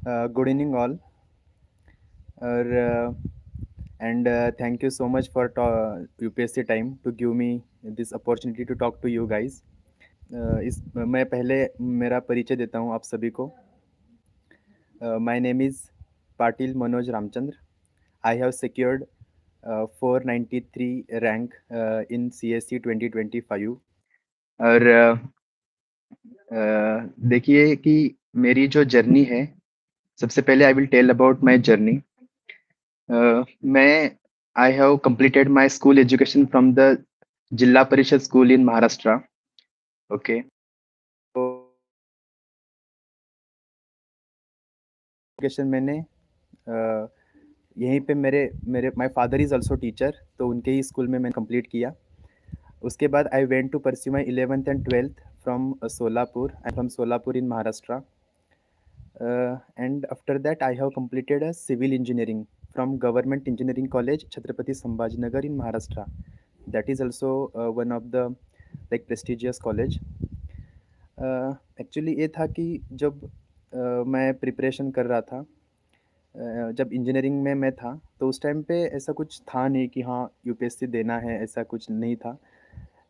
Good evening, all. And thank you so much for UPSC time to give me this opportunity to talk to you guys. इस मैं पहले मेरा परिचय देता हूँ आप सभी को. My name is Patil Manoj Ramchandra. I have secured 493 rank in CSC 2025. और देखिए कि मेरी जो जर्नी है, सबसे पहले I will tell about my journey. मैं I have completed my school education from the Zilla Parishad school in Maharashtra. Okay. तो एजुकेशन मैंने यहीं पे मेरे मेरे my father is also teacher, तो उनके ही स्कूल में मैंने कंप्लीट किया. उसके बाद I went to pursue my 11th and 12th from Solapur. I am from Solapur in Maharashtra. And after that I have completed a civil engineering from Government Engineering College, Chhatrapati Sambhajinagar in Maharashtra. That is also one of the like prestigious college. Actually ये था कि जब मैं preparation कर रहा था, जब engineering में मैं था, तो उस टाइम पे ऐसा कुछ था नहीं कि हाँ यूपीएससी देना है, ऐसा कुछ नहीं था.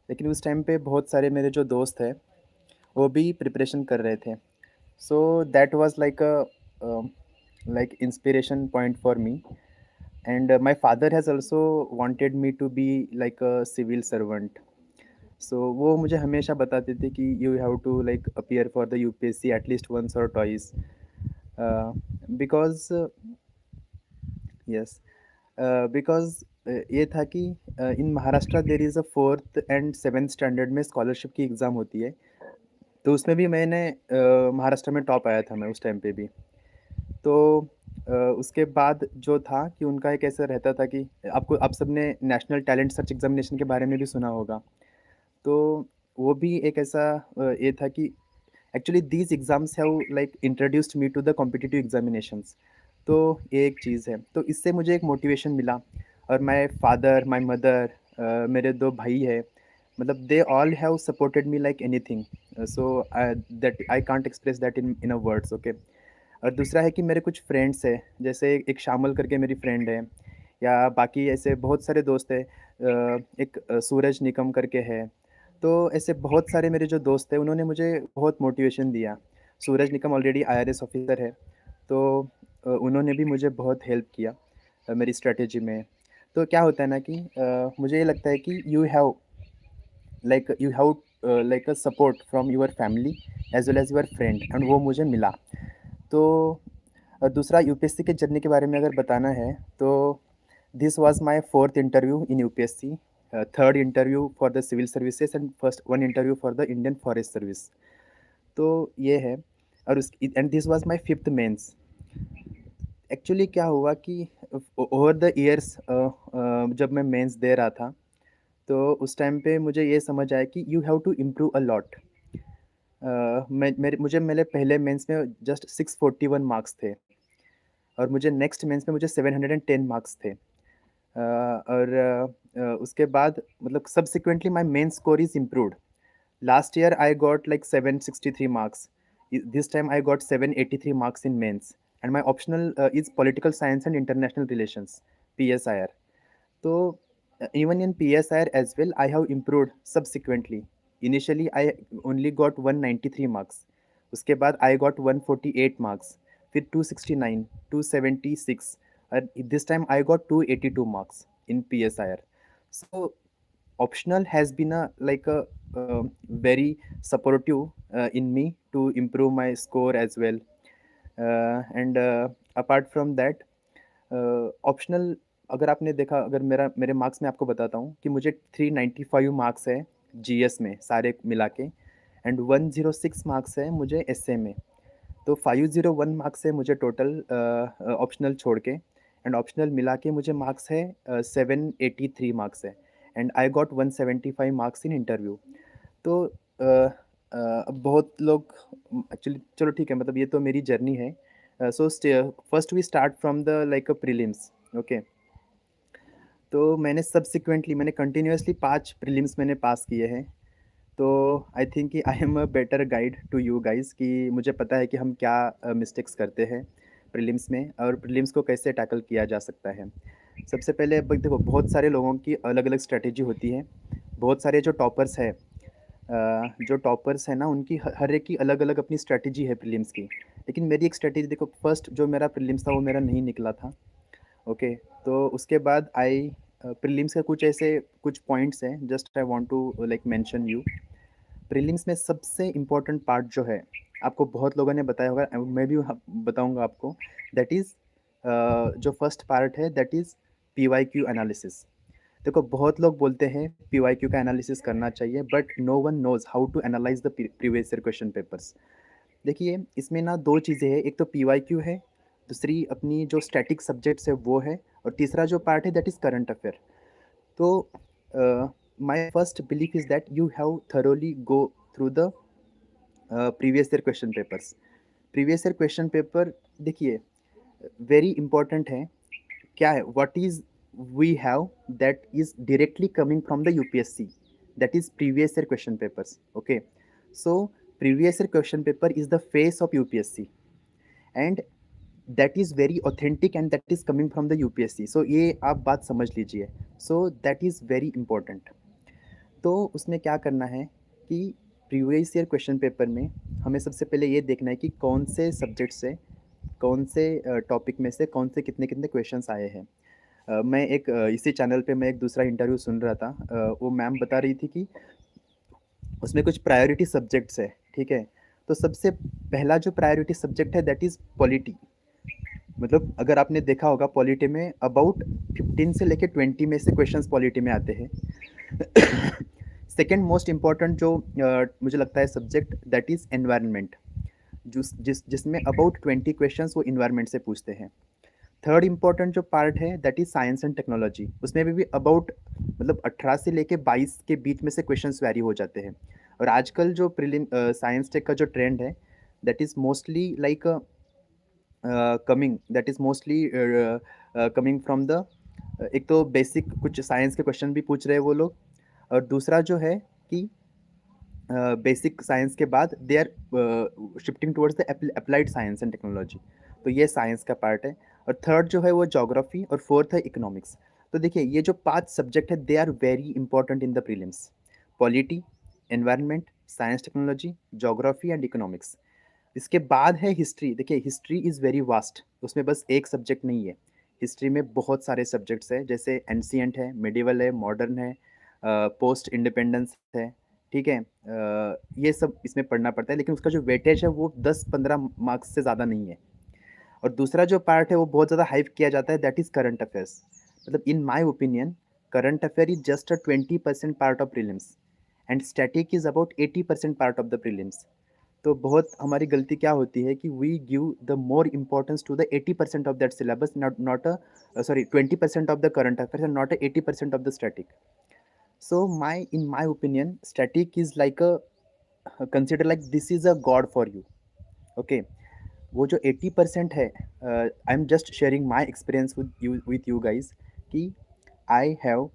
लेकिन उस टाइम पे बहुत सारे मेरे जो दोस्त हैं वो भी प्रिपरेशन कर रहे थे. So that was like inspiration point for me. And my father has also wanted me to be like a civil servant. So वो मुझे हमेशा बताते थे कि you have to like appear for the UPSC at least once or twice. uh, because yes, because ये था कि in Maharashtra there is a 4th and 7th standard में स्कॉलरशिप की एग्ज़ाम होती है. तो उसमें भी मैंने महाराष्ट्र में टॉप आया था मैं उस टाइम पे भी. तो उसके बाद जो था कि उनका एक ऐसा रहता था कि आप सबने नेशनल टैलेंट सर्च एग्जामिनेशन के बारे में भी सुना होगा. तो वो भी एक ऐसा ये था कि actually these exams have like introduced me to the competitive examinations. तो ये एक चीज़ है, तो इससे मुझे एक मोटिवेशन मिला. और माय फादर, माय मदर, मेरे 2 भाई हैं, मतलब they all have supported me like anything. So that I can't express that in a words. Okay. और दूसरा है कि मेरे कुछ फ्रेंड्स हैं, जैसे एक शामल करके मेरी फ्रेंड है, या बाकी ऐसे बहुत सारे दोस्त हैं. एक सूरज निकम करके है. तो ऐसे बहुत सारे मेरे जो दोस्त हैं उन्होंने मुझे बहुत मोटिवेशन दिया. सूरज निकम ऑलरेडी आईआरएस ऑफिसर है, तो उन्होंने भी मुझे बहुत हेल्प किया मेरी स्ट्रेटेजी में. तो क्या होता है ना कि मुझे ये लगता है कि you have like a support from your family as well as your friend, and वो मुझे मिला. तो दूसरा यूपीएससी के जर्नी के बारे में अगर बताना है, तो this was my 4th interview in UPSC, 3rd interview for the civil services, and first 1 interview for the Indian forest service. तो ये है. और उस and this was my 5th mains. Actually क्या हुआ कि ओवर द इयर्स जब मैं मेंस दे रहा था, तो उस टाइम पे मुझे ये समझ आया कि you have to improve a lot. मेरे पहले मेंस में जस्ट 641 मार्क्स थे, और मुझे नेक्स्ट मेंस में मुझे 710 मार्क्स थे. और उसके बाद मतलब subsequently my main score is improved. Last year I got like 763 marks. This time I got 783 marks in mains. And my optional is political science and international relations, PSIR. तो even in PSIR as well, I have improved subsequently. Initially, I only got 193 marks. उसके बाद I got 148 marks. फिर 269, 276. And this time I got 282 marks in PSIR. So optional has been a like a very supportive in me to improve my score as well. And apart from that, optional, अगर आपने देखा, अगर मेरे marks में आपको बताता हूँ कि मुझे 395 मार्क्स है जीएस में सारे मिला के, एंड 106 मार्क्स है मुझे एसए में. तो 501 मार्क्स है मुझे टोटल ऑप्शनल छोड़ के, एंड ऑप्शनल मिला के मुझे मार्क्स है 783 मार्क्स है. And I got 175 marks in interview. तो अब बहुत लोग एक्चुअली, चलो ठीक है, मतलब ये तो मेरी जर्नी है. So first we start from the like a prelims. Okay. तो मैंने कंटिन्यूअसली 5 प्रीलिम्स मैंने पास किए हैं. तो आई थिंक कि I am a better guide to you guys कि मुझे पता है कि हम क्या मिस्टेक्स करते हैं प्रीलिम्स में और प्रीलिम्स को कैसे टैकल किया जा सकता है। सबसे पहले देखो, बहुत सारे लोगों की अलग अलग स्ट्रेटेजी होती है। बहुत सारे जो टॉपर्स है, जो टॉपर्स है ना, उनकी हर एक की अलग अलग अपनी स्ट्रेटेजी है प्रीलिम्स की। लेकिन मेरी एक स्ट्रेटेजी देखो, फर्स्ट जो मेरा प्रीलिम्स था वो मेरा नहीं निकला था। ओके, तो उसके बाद आई प्रीलिम्स का कुछ ऐसे कुछ पॉइंट्स हैं, just I want to like mention you. Prelims में सबसे इम्पोर्टेंट पार्ट जो है, आपको बहुत लोगों ने बताया होगा, मैं भी बताऊंगा आपको। दैट इज़ जो फर्स्ट पार्ट है, दैट इज़ PYQ एनालिसिस। देखो, बहुत लोग बोलते हैं PYQ का एनालिसिस करना चाहिए, but no one knows how to analyse the previous year question papers. देखिए, इसमें ना दो चीज़ें हैं, एक तो PYQ है, दूसरी अपनी जो स्टैटिक सब्जेक्ट्स है वो है, और तीसरा जो पार्ट है दैट इज़ करंट अफेयर। तो my first belief is that you have thoroughly go through the previous year question papers. Previous year question paper, देखिए, वेरी इंपॉर्टेंट है। क्या है, what is we have that is directly coming from the UPSC, that is previous year question papers. Okay, so previous year question paper is the face of UPSC, and that is very authentic and that is coming from the UPSC। सो ये आप बात समझ लीजिए। सो that is very important. तो उसमें क्या करना है कि प्रीवियस ईयर क्वेश्चन पेपर में हमें सबसे पहले ये देखना है कि कौन से सब्जेक्ट से, कौन से टॉपिक में से कौन से कितने कितने क्वेश्चंस आए हैं। मैं एक इसी चैनल पे मैं एक दूसरा इंटरव्यू सुन रहा था। वो मैम बता रही थी कि उसमें कुछ प्रायोरिटी सब्जेक्ट्स है, ठीक है। तो सबसे पहला जो प्रायोरिटी सब्जेक्ट है दैट इज़ पॉलिटी। मतलब अगर आपने देखा होगा, पॉलिटी में अबाउट 15 से लेके 20 में से क्वेश्चंस पॉलिटी में आते हैं। सेकेंड मोस्ट इम्पॉर्टेंट जो मुझे लगता है सब्जेक्ट, दैट इज़ एनवायरनमेंट, जिसमें अबाउट 20 क्वेश्चंस वो इन्वायरमेंट से पूछते हैं। थर्ड इम्पॉर्टेंट जो पार्ट है that is science and technology, उसमें भी अबाउट मतलब 18 से लेके 22 के बीच में से क्वेश्चंस वैरी हो जाते हैं। और आजकल जो प्रीलिम साइंस टेक का जो ट्रेंड है, that is mostly like coming, that is mostly coming from the, एक तो बेसिक कुछ साइंस के क्वेश्चन भी पूछ रहे हैं वो लोग, और दूसरा जो है कि बेसिक साइंस के बाद they are shifting towards the applied science and technology. तो ये साइंस का पार्ट है। और थर्ड जो है वो जोग्राफी, और फोर्थ है इकोनॉमिक्स। तो देखिए, ये जो 5 सब्जेक्ट है they are very important in the prelims. Polity, environment, science technology, geography and economics. इसके बाद है हिस्ट्री। देखिए, हिस्ट्री इज़ वेरी वास्ट, उसमें बस एक सब्जेक्ट नहीं है। हिस्ट्री में बहुत सारे सब्जेक्ट्स हैं, जैसे एंशिएंट है, मिडिवल है, मॉडर्न है, पोस्ट इंडिपेंडेंस है, ठीक है। ये सब इसमें पढ़ना पड़ता है, लेकिन उसका जो वेटेज है वो 10-15 मार्क्स से ज़्यादा नहीं है। और दूसरा जो पार्ट है वो बहुत ज़्यादा हाइप किया जाता है, दैट इज़ करंट अफेयर्स। मतलब in my opinion, current affair is just a 20% part of prelims, and static is about 80% part of the prelims. तो बहुत हमारी गलती क्या होती है कि we give the more importance to the 80% of that syllabus, not not a sorry 20% of the current affairs and not a 80% of the static. So my in my opinion, static is like a, consider like this is a god for you. Okay, वो जो 80% है, I am just sharing my experience with you guys कि I have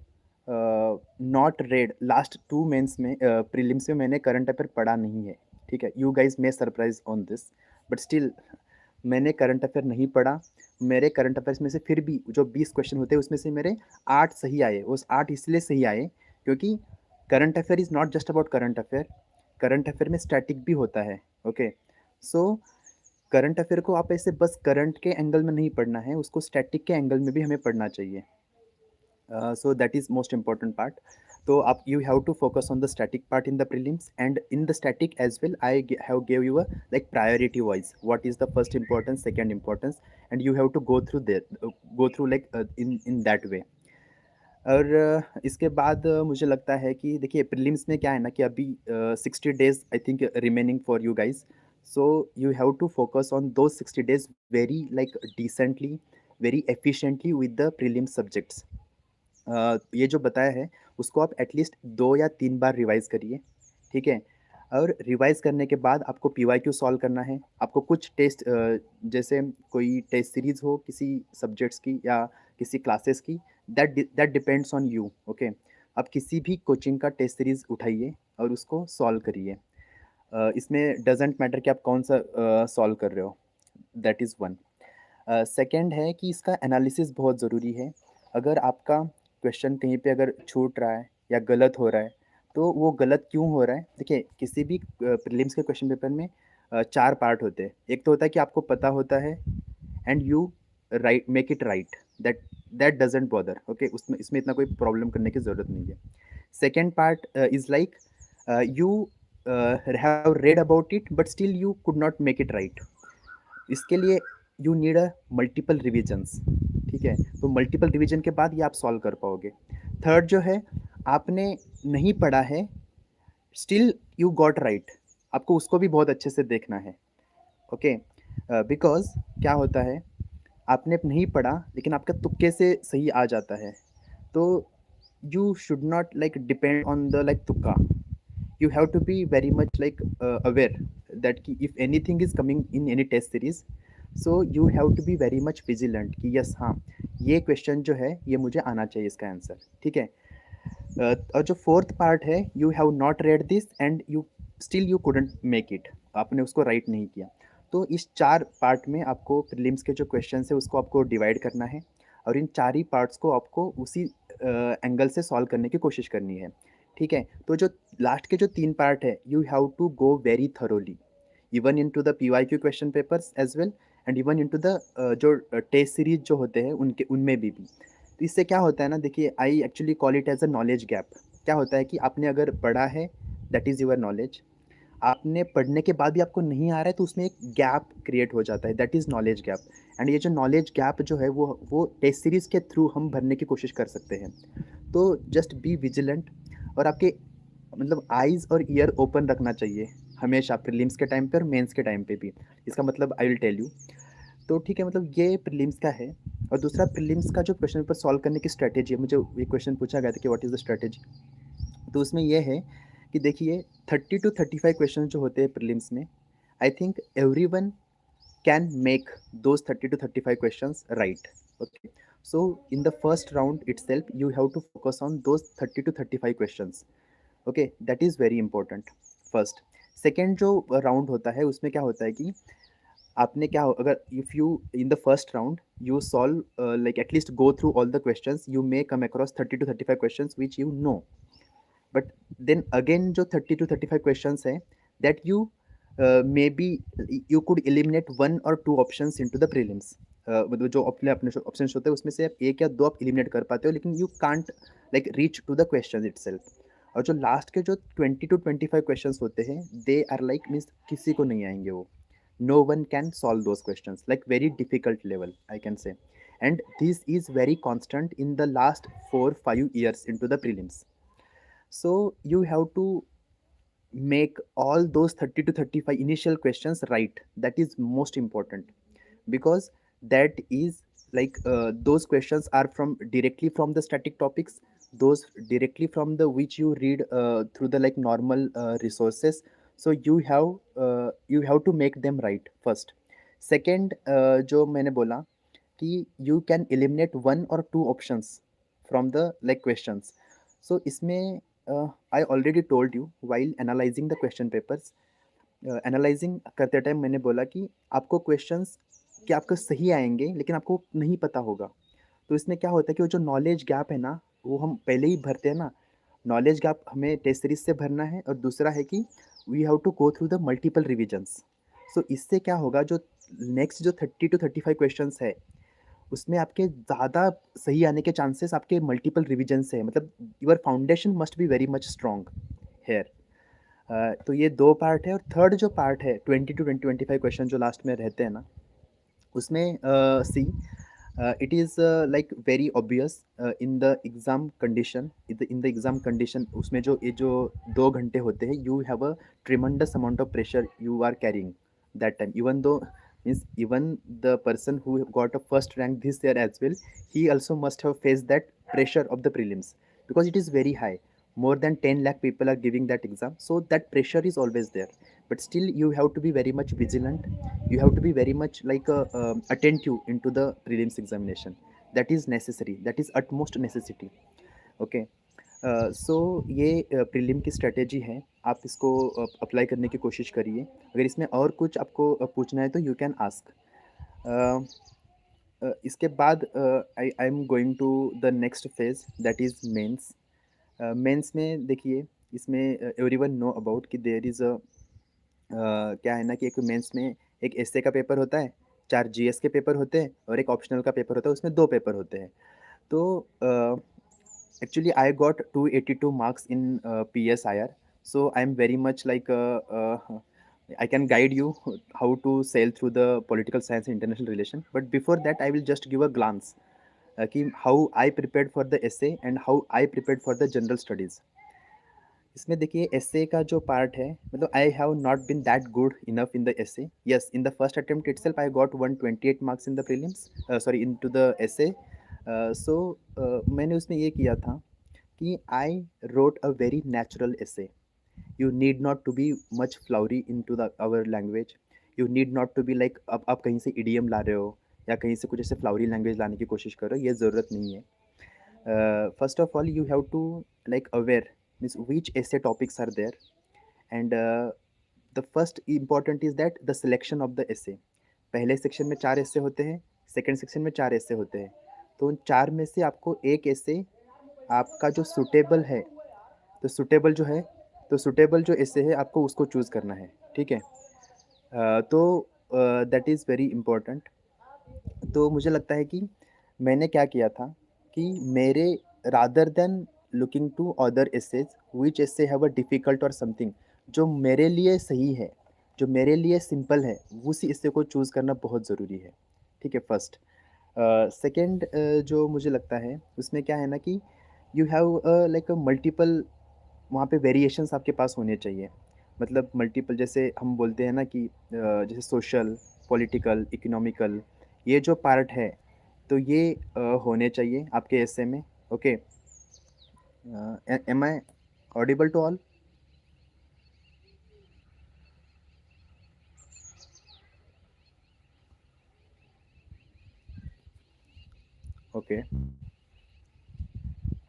not read last 2 mains में, prelims में मैंने current affair पढ़ा नहीं है, ठीक है। You guys may surprise on this, but still मैंने करंट अफेयर नहीं पढ़ा। मेरे करंट अफेयर्स में से फिर भी जो 20 क्वेश्चन होते हैं उसमें से मेरे 8 सही आए। उस 8 इसलिए सही आए क्योंकि current affair is not just about current affair, current affair में स्टैटिक भी होता है। ओके, सो करंट अफेयर को आप ऐसे बस करंट के एंगल में नहीं पढ़ना है, उसको स्टैटिक के एंगल में भी हमें पढ़ना चाहिए। So that is most important part. So you have to focus on the static part in the prelims, and in the static as well have gave you a like priority wise what is the first importance, second importance, and you have to go through there, go through like in that way. और इसके बाद मुझे लगता है कि देखिए, prelims में क्या है ना कि अभी 60 days I think remaining for you guys. So you have to focus on दो 60 days very like decently, very efficiently with the prelims subjects. ये जो बताया है उसको आप एटलीस्ट 2 या 3 बार रिवाइज़ करिए, ठीक है? और रिवाइज़ करने के बाद आपको पीवाईक्यू सॉल्व करना है। आपको कुछ टेस्ट जैसे कोई टेस्ट सीरीज़ हो किसी सब्जेक्ट्स की या किसी क्लासेस की, that depends on you, okay? आप किसी भी कोचिंग का टेस्ट सीरीज़ उठाइए और उसको सॉल्व करिए। इसमें डज़न्ट मैटर कि आप कौन-सा सॉल्व कर रहे हो, दैट इज़ वन। सेकंड है कि इसका एनालिसिस बहुत ज़रूरी है। अगर आपका क्वेश्चन कहीं पे अगर छूट रहा है या गलत हो रहा है, तो वो गलत क्यों हो रहा है? देखिए, किसी भी प्रीलिम्स के क्वेश्चन पेपर में 4 पार्ट होते हैं। एक तो होता है कि आपको पता होता है and you right make it right, that that doesn't bother, okay? उसमें इसमें इतना कोई प्रॉब्लम करने की ज़रूरत नहीं है। Second part is like you have read about it but still you could not make it right. इसके लिए you need a multiple revisions, ठीक है? तो मल्टीपल रिविजन के बाद ये आप सॉल्व कर पाओगे। थर्ड जो है, आपने नहीं पढ़ा है, स्टिल यू गॉट राइट, आपको उसको भी बहुत अच्छे से देखना है, ओके? बिकॉज़ क्या होता है, आपने नहीं पढ़ा लेकिन आपका तुक्के से सही आ जाता है, तो you should not like depend on the like तुक्का। You have to be very much like aware that कि if anything is coming in any test series, so you have to be very much vigilant कि yes, हाँ, ये question जो है ये मुझे आना चाहिए इसका आंसर, ठीक है? और जो फोर्थ पार्ट है, you have not read this and you still you couldn't make it, आपने उसको राइट नहीं किया। तो इस 4 पार्ट में आपको प्रीलिम्स के जो क्वेश्चंस है उसको आपको डिवाइड करना है और इन 4 ही पार्ट्स को आपको उसी एंगल से सॉल्व करने की कोशिश करनी है, ठीक है? तो जो लास्ट के जो 3 पार्ट है, you have to go very thoroughly even into the PYQ question papers as well and even into the जो टेस्ट सीरीज़ जो होते हैं उनके उनमें भी। तो इससे क्या होता है ना, देखिए, I actually call it as a knowledge gap. क्या होता है कि आपने अगर पढ़ा है, दैट इज़ योर नॉलेज। आपने पढ़ने के बाद भी आपको नहीं आ रहा है तो उसमें एक गैप क्रिएट हो जाता है, that is knowledge gap. And ये जो नॉलेज गैप जो है वो टेस्ट सीरीज़ के थ्रू हम भरने की कोशिश कर सकते हैं। तो जस्ट बी विजिलेंट और आपके मतलब आइज़ और ईयर ओपन रखना चाहिए हमेशा, प्रीलिम्स के टाइम पे और मेंस के टाइम पे भी। इसका मतलब आई विल टेल यू। तो ठीक है, मतलब ये प्रीलिम्स का है। और दूसरा, प्रीलिम्स का जो क्वेश्चन पेपर सॉल्व करने की स्ट्रैटेजी है, मुझे ये क्वेश्चन पूछा गया था कि व्हाट इज़ द स्ट्रैटेजी? तो उसमें ये है कि देखिए, 30 टू 35 क्वेश्चन जो होते हैं प्रीलिम्स में, I think everyone can make those 30 to 35 questions right, okay? So in the first round itself you have to focus on those 30 to 35 questions, okay? That is very important, first. Second जो round होता है उसमें क्या होता है कि आपने क्या अगर if you in the first round you solve like at least go through all the questions, you may come across 30 to 35 questions which you know. But then again जो 30 to 35 क्वेश्चंस है, that you may be you could eliminate one और two options into the prelims. मतलब जो अपने अपने options होते हैं उसमें से आप एक या दो आप एलिमिनेट कर पाते हो, लेकिन you can't like reach to the question itself. और जो लास्ट के जो 20 to 25 क्वेश्चंस होते हैं, दे आर लाइक मीन्स किसी को नहीं आएंगे वो। No one can solve those questions, like very difficult level, I can say. And this is very constant in the last 4-5 years into the prelims. So you have to make all those 30 to 35 initial questions right. That is most important, because that is like those questions are from directly from the static topics, those directly from the which you read through the like normal resources. So you have to make them right first. Second, जो मैंने बोला कि you can eliminate one or two options from the like questions. So इसमें I already told you while analyzing the question papers, analysing करते time मैंने बोला कि आपको क्वेश्चंस कि आपको सही आएँगे लेकिन आपको नहीं पता होगा। तो इसमें क्या होता है कि वो जो नॉलेज गैप है ना, वो हम पहले ही भरते हैं ना। नॉलेज गैप हमें टेस्ट सीरीज़ से भरना है और दूसरा है कि we have to go through the multiple revisions. So इससे क्या होगा, जो नेक्स्ट जो 30 टू 35 क्वेश्चंस है, उसमें आपके ज़्यादा सही आने के चांसेस आपके मल्टीपल रिविजन से है। मतलब your foundation must be very much strong here. तो ये 2 पार्ट है और थर्ड जो पार्ट है 20 टू 25 क्वेश्चन जो लास्ट में रहते हैं ना, उसमें see it is like very obvious in the exam condition, in the exam condition उसमें जो ये जो 2 घंटे होते हैं, you have a tremendous amount of pressure you are carrying that time, even though means even the person who got a first rank this year as well, he also must have faced that pressure of the prelims, because it is very high. More than 10 lakh people are giving that exam, so that pressure is always there. But still you have to be very much vigilant, you have to be very much like attentive into the prelims examination. That is necessary, that is utmost necessity, okay? सो ये prelim की strategy है। आप इसको apply करने की कोशिश करिए। अगर इसमें और कुछ आपको पूछना है तो यू कैन आस्क। इसके बाद I am going to the next phase, that is mains. Mains में देखिए, इसमें एवरीवन नो अबाउट कि देयर इज़ अ क्या है ना कि एक मेंस में एक एसए का पेपर होता है, 4 जीएस के पेपर होते हैं और एक ऑप्शनल का पेपर होता है, उसमें 2 पेपर होते हैं। तो actually I got 282 marks in PSIR, so I'm very much like I can guide you how to sail through the political science and international relation. But before that, I will just give a glance कि how I prepared for the essay and how I prepared for the general studies. इसमें देखिए S A का जो part है, मतलब I have not been that good enough in the essay. Yes, in the first attempt itself I got 128 marks in the prelims, sorry in to the essay. So मैंने उसमें ये किया था कि I wrote a very natural essay. You need not to be much flowery in to the our language. You need not to be like अब आप कहीं से इडियम ला रहे हो या कहीं से कुछ ऐसे फ्लावरी लैंग्वेज लाने की कोशिश कर रहे हो, ये ज़रूरत नहीं है। First of all, you have to like aware means which essay topics are there, and the first important is that the selection of the essay. पहले सेक्शन में 4 essay होते हैं, सेकंड सेक्शन में 4 essay होते हैं। तो उन 4 में से आपको एक essay आपका जो सुटेबल है, तो सुटेबल जो है, तो सुटेबल जो essay है आपको उसको चूज़ करना है, ठीक है? तो दैट इज़ वेरी इम्पोर्टेंट। तो मुझे लगता है कि मैंने क्या किया था कि मेरे rather than looking to other essays which essay have a difficult और समथिंग, जो मेरे लिए सही है, जो मेरे लिए सिंपल है, उसी एसे को चूज़ करना बहुत ज़रूरी है। ठीक है, फर्स्ट। सेकंड, जो मुझे लगता है उसमें क्या है ना कि यू हैव लाइक मल्टीपल, वहाँ पे वेरिएशंस आपके पास होने चाहिए। मतलब मल्टीपल, जैसे हम बोलते हैं ना कि जैसे सोशल, पॉलिटिकल, इकोनॉमिकल, ये जो पार्ट है, तो ये होने चाहिए आपके एसे में। Okay, am I audible to all? Okay.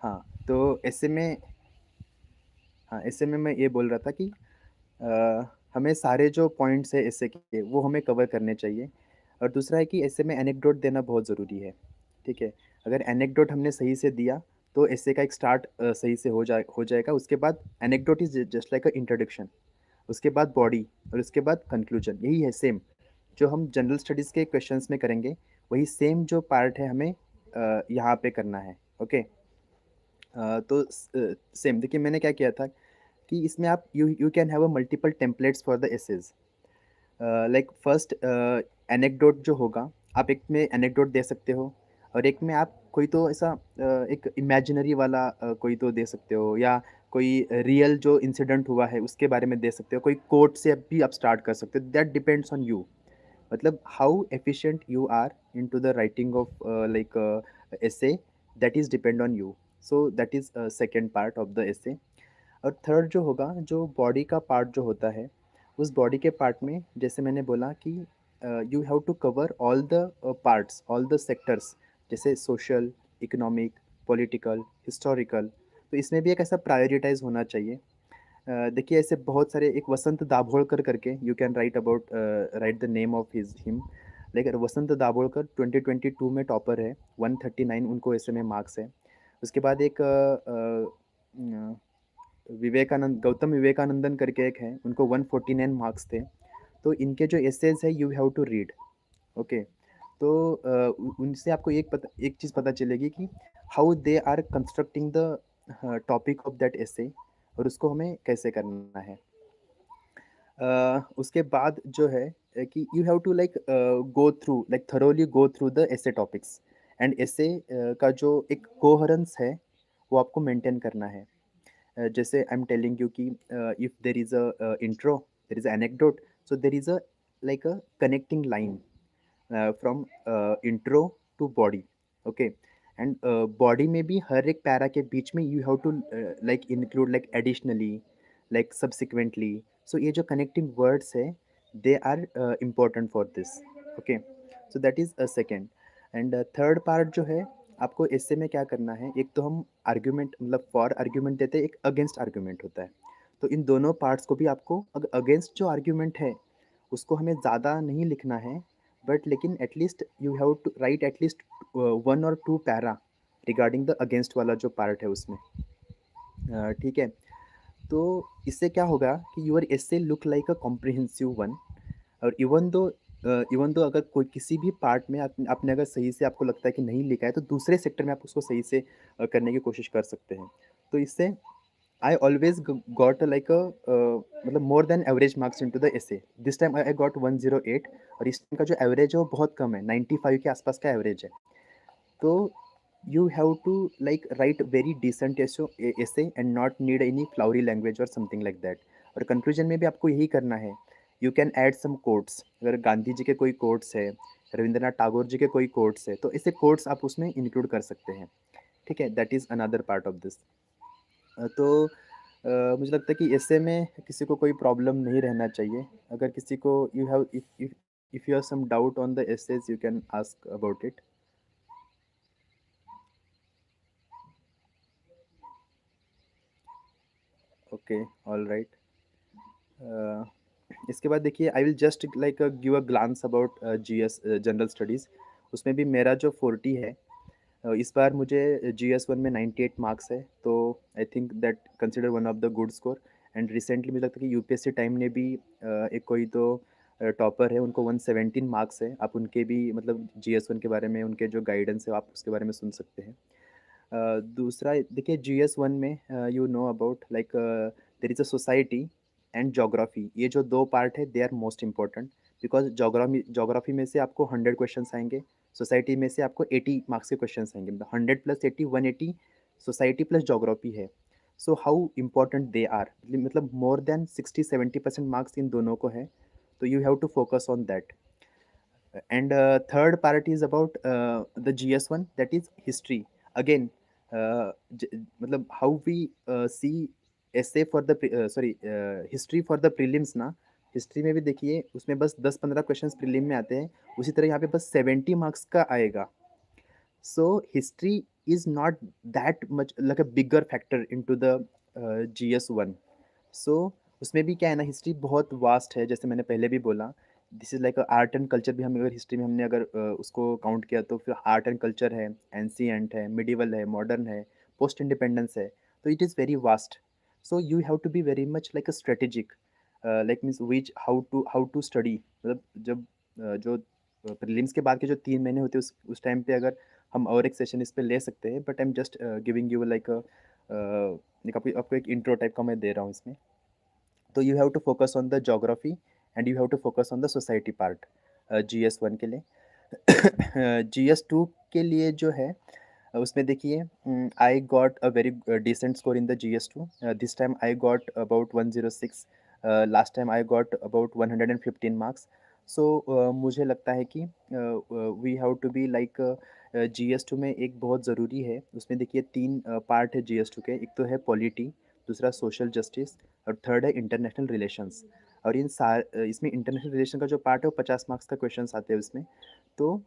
हाँ, तो ऐसे में, हाँ, ऐसे में मैं ये बोल रहा था कि हमें सारे जो पॉइंट्स हैं एसे के, वो हमें कवर करने चाहिए। और दूसरा है कि एसे में एनेक्डोट देना बहुत ज़रूरी है, ठीक है? अगर एनेक्डोट हमने सही से दिया, तो एसे का एक स्टार्ट सही से हो जाएगा। उसके बाद anecdote is just like a introduction, उसके बाद बॉडी और उसके बाद कंक्लूजन, यही है सेम। जो हम जनरल स्टडीज़ के क्वेश्चंस में करेंगे, वही सेम जो पार्ट है हमें यहाँ पे करना है। ओके। तो सेम देखिए मैंने क्या किया था कि इसमें आप you can have a multiple templates for the essays. Like first anecdote जो होगा, आप एक में एनेक्डोट दे सकते हो और एक में आप कोई तो ऐसा एक इमेजिनरी वाला कोई तो दे सकते हो, या कोई रियल जो इंसिडेंट हुआ है उसके बारे में दे सकते हो, कोई कोट से भी आप स्टार्ट कर सकते हो। दैट डिपेंड्स ऑन यू, मतलब how efficient you are into the writing of like essay, that is depend on you. So that is second part of the essay। और थर्ड जो होगा, जो बॉडी का पार्ट जो होता है, उस बॉडी के पार्ट में जैसे मैंने बोला कि you have to cover all the parts, all the sectors, जैसे सोशल, इकोनॉमिक, पॉलिटिकल, हिस्टोरिकल। तो इसमें भी एक ऐसा प्रायोरिटाइज होना चाहिए। देखिए ऐसे बहुत सारे, एक वसंत दाभोलकर करके, you can write about, right the name of his him. लेकिन वसंत दाभोलकर 2022 में टॉपर है, 139 उनको ऐसे में मार्क्स है। उसके बाद एक विवेकानंद, गौतम विवेकानंदन करके एक है, उनको 149 मार्क्स थे। तो इनके जो एसेज है you have to read. Okay. तो उनसे आपको एक चीज़ पता चलेगी कि how they are constructing the topic of that essay, और उसको हमें कैसे करना है। उसके बाद जो है कि you have to like go through, like thoroughly go through the essay topics, and essay का जो एक कोहरेंस है वो आपको मेंटेन करना है। जैसे आई एम टेलिंग यू कि if there is a intro, there is anecdote, so there is a like a connecting line from intro to body. Okay. And body में भी हर एक पैरा के बीच में you have to like include like additionally, like subsequently. So ये जो connecting words है, they are important for this. Okay. So that is a second. And third part जो है, आपको एसे में क्या करना है, एक तो हम आर्ग्यूमेंट मतलब फॉर आर्ग्यूमेंट देते हैं, एक अगेंस्ट आर्ग्यूमेंट होता है। तो इन दोनों पार्ट्स को भी आपको अगेंस्ट जो आर्ग्यूमेंट है, उसको हमें ज़्यादा नहीं लिखना है, बट लेकिन at least you have to write at least 1 और 2 पैरा रिगार्डिंग द अगेंस्ट वाला जो पार्ट है उसमें। ठीक है? तो इससे क्या होगा कि your essay look like a comprehensive one. और इवन दो अगर कोई किसी भी पार्ट में आपने अगर सही से आपको लगता है कि नहीं लिखा है, तो दूसरे सेक्टर में आप उसको सही से करने की कोशिश कर सकते हैं। तो इससे आई ऑलवेज गॉट लाइक मतलब more then average marks into the essay. This time I got 108, और इस टाइम का जो एवरेज है वो बहुत कम है, 95 के आसपास का एवरेज है। तो you have to like write very decent essay and not need any flowery language or something like that। और कंक्लूजन में भी आपको यही करना है। You can add some quotes, अगर गांधी जी के कोई कोट्स है, रविंद्रनाथ टैगोर जी के कोई कोट्स है, तो ऐसे कोट्स आप उसमें इंक्लूड कर सकते हैं। ठीक है, that is another part of this. तो मुझे लगता है कि ऐसे में किसी को कोई प्रॉब्लम नहीं रहना चाहिए। अगर किसी को you have if you have some doubt on the essays, you can ask about it. Okay, all right. इसके बाद देखिए, I will just like give a glance about GS general studies. उसमें भी मेरा जो 40 है, इस बार मुझे जीएस 1 में 98 मार्क्स है, तो I think that consider one of the good score. And recently मुझे लगता है कि यूपीएससी टाइम ने भी एक कोई तो टॉपर है, उनको 117 मार्क्स है। आप उनके भी मतलब जीएस 1 के बारे में उनके जो गाइडेंस है आप उसके बारे में सुन सकते हैं। दूसरा देखिए, जीएस 1 में you know about like there is a society and geography. ये जो 2 पार्ट है, they are most important, because geography में से आपको 100 क्वेश्चंस आएँगे, सोसाइटी में से आपको 80 मार्क्स के क्वेश्चंस आएँगे। मतलब 100 प्लस 80 180 सोसाइटी प्लस ज्योग्राफी है। So how important they are, मतलब मोर देन 60-70% मार्क्स इन दोनों को है, तो you have to focus on that. And third part is about the GS1, that is history. Again, मतलब how we see essay for the sorry history for the prelims ना, history में भी देखिए उसमें बस 10-15 क्वेश्चंस प्रीलिम में आते हैं, उसी तरह यहाँ पे बस 70 मार्क्स का आएगा। So history is not that much like a bigger factor into the GS1। सो उसमें भी क्या है ना, हिस्ट्री बहुत वास्ट है, जैसे मैंने पहले भी बोला। This is like art and culture भी, हम अगर हिस्ट्री में हमने अगर उसको काउंट किया, तो फिर आर्ट एंड कल्चर है, एंशिएंट है, मिडिवल है, मॉडर्न है, पोस्ट इंडिपेंडेंस है। तो it is very vast. So you have to be very much like a strategic, like means which how to study. मतलब जब जो प्रीलिम्स के बाद के जो 3 महीने होते हैं, उस टाइम पे अगर हम और एक सेशन इस पे ले सकते हैं, but I am just giving you like आपको आपको एक इंट्रो टाइप का मैं दे रहा हूँ इसमें। तो you have to focus on the geography and you have to focus on the society part GS1 के लिए। GS2 के लिए जो है, उसमें देखिए, I got a very decent score in the GS2। This time I got about 106। Last time I got about 115 marks. So मुझे लगता है कि we have to be like GS2 में एक बहुत ज़रूरी है। उसमें देखिए 3 पार्ट है GS2 के, एक तो है पॉलिटी, दूसरा सोशल जस्टिस, और थर्ड है इंटरनेशनल रिलेशंस। और इसमें इंटरनेशनल रिलेशन का जो पार्ट है वो 50 मार्क्स का क्वेश्चंस आते हैं उसमें। तो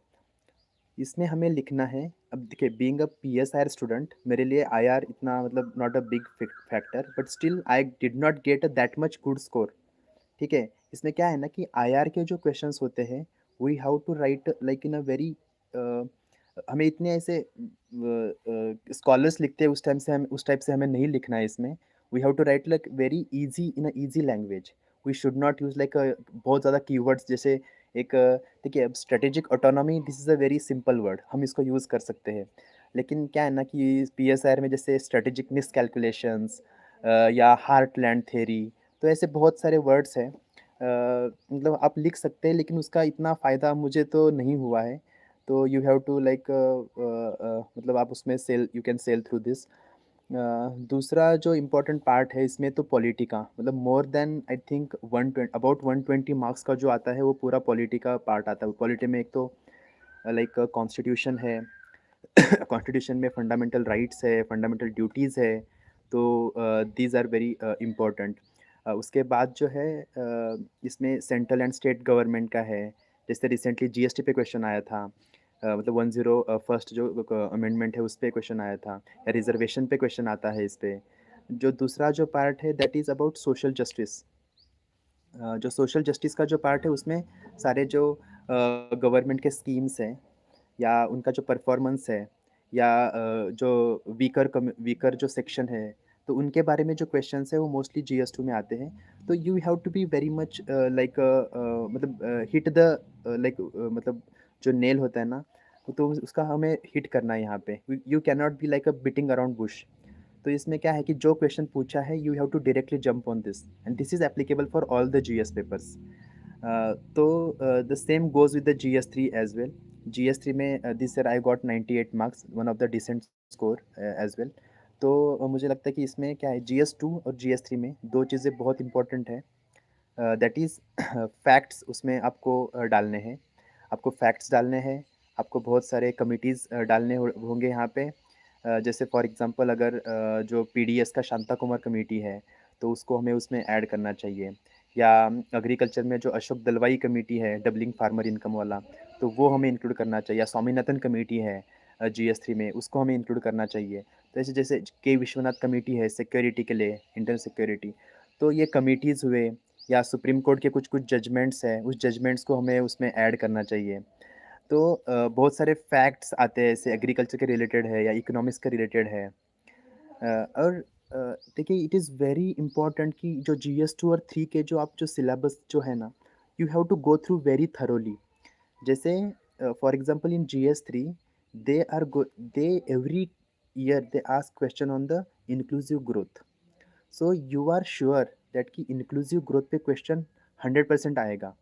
इसमें हमें लिखना है। अब देखिए, बीइंग अ PSR स्टूडेंट, मेरे लिए IR इतना मतलब not a big factor, but still I did not get that much good score. ठीक है? इसमें क्या है ना कि IR के जो क्वेश्चंस होते हैं, we have to write like in a very हमें इतने ऐसे स्कॉलर्स लिखते हैं उस टाइप से हमें नहीं लिखना है इसमें। We have to write like very easy in a easy language. We should not use like बहुत ज़्यादा कीवर्ड्स, जैसे एक देखिए, अब strategic autonomy, this is a very simple word, हम इसको यूज़ कर सकते हैं। लेकिन क्या है ना कि PSR में जैसे स्ट्रैटेजिक मिसकैलकुलेशंस या हार्टलैंड थ्योरी, तो ऐसे बहुत सारे वर्ड्स हैं। मतलब आप लिख सकते हैं, लेकिन उसका इतना फ़ायदा मुझे तो नहीं हुआ है। तो यू हैव टू लाइक मतलब आप उसमें sail you can sail through this. दूसरा जो इम्पोर्टेंट पार्ट है इसमें, तो पॉलिटी का, मतलब more than I think 120 about 120 marks का जो आता है, वो पूरा पॉलिटी का पार्ट आता है। पॉलिटी में एक तो लाइक कॉन्स्टिट्यूशन है, कॉन्स्टिट्यूशन में फंडामेंटल राइट्स है, फंडामेंटल ड्यूटीज़ है। तो दीज आर वेरी इम्पोर्टेंट। उसके बाद जो है, इसमें सेंट्रल एंड स्टेट गवर्नमेंट का है, जैसे रिसेंटली GST पे क्वेश्चन आया था। मतलब 10 फर्स्ट जो अमेंडमेंट है उस पे क्वेश्चन आया था, या रिजर्वेशन पे क्वेश्चन आता है इस पे। जो दूसरा जो पार्ट है that is about social justice. जो सोशल जस्टिस का जो पार्ट है उसमें सारे जो गवर्नमेंट के स्कीम्स हैं या उनका जो परफॉर्मेंस है या जो वीकर जो सेक्शन है, तो उनके बारे में जो क्वेश्चंस है वो मोस्टली जीएस2 में आते हैं। तो you have to be very much like मतलब हिट द लाइक मतलब जो नेल होता है ना, तो उसका हमें हिट करना है यहाँ पे। You can not be like a beating around bush. तो इसमें क्या है कि जो क्वेश्चन पूछा है you have to directly jump on this, and this is applicable for all the GS papers. तो the same goes with the जीएस3 एज वेल। जीएस3 में this year I got 98 marks, one of the decent score as well. तो मुझे लगता है कि इसमें क्या है, जीएस2 और जीएस3 में दो चीज़ें बहुत इंपॉर्टेंट है। दैट इज़ फैक्ट्स उसमें आपको डालने हैं, आपको फैक्ट्स डालने हैं, आपको बहुत सारे कमिटीज़ डालने होंगे यहाँ पे। जैसे फॉर एग्जांपल अगर जो पीडीएस का शांता कुमार कमेटी है, तो उसको हमें उसमें ऐड करना चाहिए। या एग्रीकल्चर में जो अशोक दलवाई कमेटी है डबलिंग फार्मर इनकम वाला, तो वो हमें इंक्लूड करना चाहिए। या स्वामीनाथन कमेटी है जीएस3 में, उसको हमें इंक्लूड करना चाहिए। तो ऐसे जैसे के विश्वनाथ कमेटी है सिक्योरिटी के लिए, इंटरनल सिक्योरिटी। तो ये कमिटीज़ हुए, या सुप्रीम कोर्ट के कुछ कुछ जजमेंट्स हैं, उस जजमेंट्स को हमें उसमें ऐड करना चाहिए। तो बहुत सारे फैक्ट्स आते हैं, जैसे एग्रीकल्चर के रिलेटेड है या इकोनॉमिक्स के रिलेटेड है। और देखिए इट इज़ वेरी इंपॉर्टेंट कि जो जीएस2 और 3 के जो आप जो सिलेबस जो है ना, you have to go through very thoroughly. जैसे फॉर एग्जांपल इन जीएस3 they are go they every year they ask question on the inclusive growth. So you are sure that कि इंक्लूसिव ग्रोथ पे question 100% आएगा।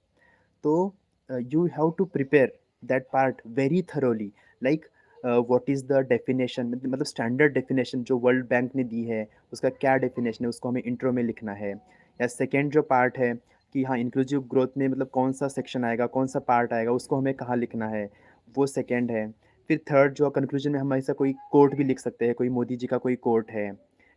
तो you have to prepare that part very thoroughly. Like what is the definition, मतलब standard definition जो world bank ने दी है, उसका क्या डेफिनेशन है, उसको हमें इंट्रो में लिखना है। या सेकेंड जो पार्ट है कि हाँ इंक्लूसिव ग्रोथ में मतलब कौन सा सेक्शन आएगा, कौन सा पार्ट आएगा, उसको हमें कहाँ लिखना है, वो सेकेंड है। फिर थर्ड जो कंक्लूजन में हम ऐसा कोई कोट भी लिख सकते हैं, कोई मोदी जी का कोई कोट है,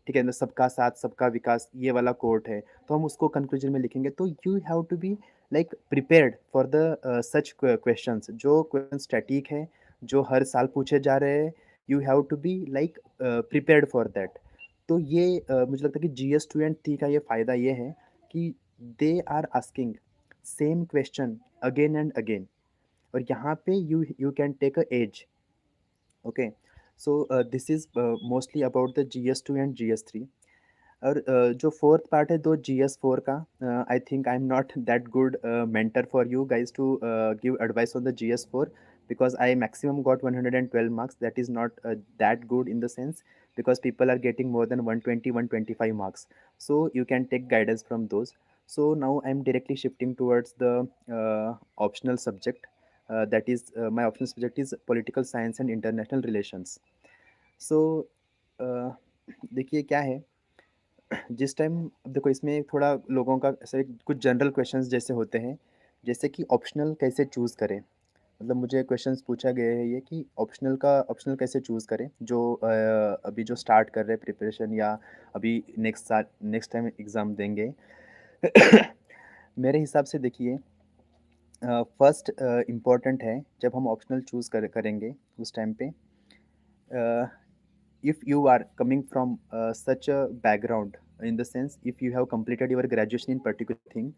ठीक है ना, सबका साथ सबका विकास, ये वाला कोट है, तो हम उसको कंक्लूजन में लिखेंगे। तो you have to be like prepared for the such questions, जो क्वेश्चन स्टैटिक है, जो हर साल पूछे जा रहे हैं। You have to be like prepared for that. तो ये मुझे लगता है कि जीएस2 एंड 3 का ये फ़ायदा ये है कि they are asking same question again and again, और यहाँ पे you can take a edge. Okay, so this is mostly about the GS two and जीएस3। और जो फोर्थ पार्ट है दो GS4 का, I think I am not that good mentor for you guys to give advice on the GS4, because I maximum got 112 marks. That is not that good in the sense, because people are getting more than 120 125 marks, so you can take guidance from those. So now I'm directly shifting towards the optional subject. That is my optional subject is political science and international relations. So देखिए क्या है, जिस time अब देखो इसमें थोड़ा लोगों का ऐसे कुछ जनरल क्वेश्चंस जैसे होते हैं, जैसे कि ऑप्शनल कैसे चूज़ करें। मतलब मुझे क्वेश्चंस पूछा गया है ये कि ऑप्शनल कैसे चूज़ करें, जो अभी जो स्टार्ट कर रहे हैं प्रिपरेशन, या अभी नेक्स्ट टाइम एग्ज़ाम देंगे। मेरे हिसाब से देखिए, फर्स्ट इम्पॉर्टेंट है जब हम ऑप्शनल चूज़ करेंगे उस टाइम पे, if you are coming from such a background, in the sense if you have completed your graduation in particular thing,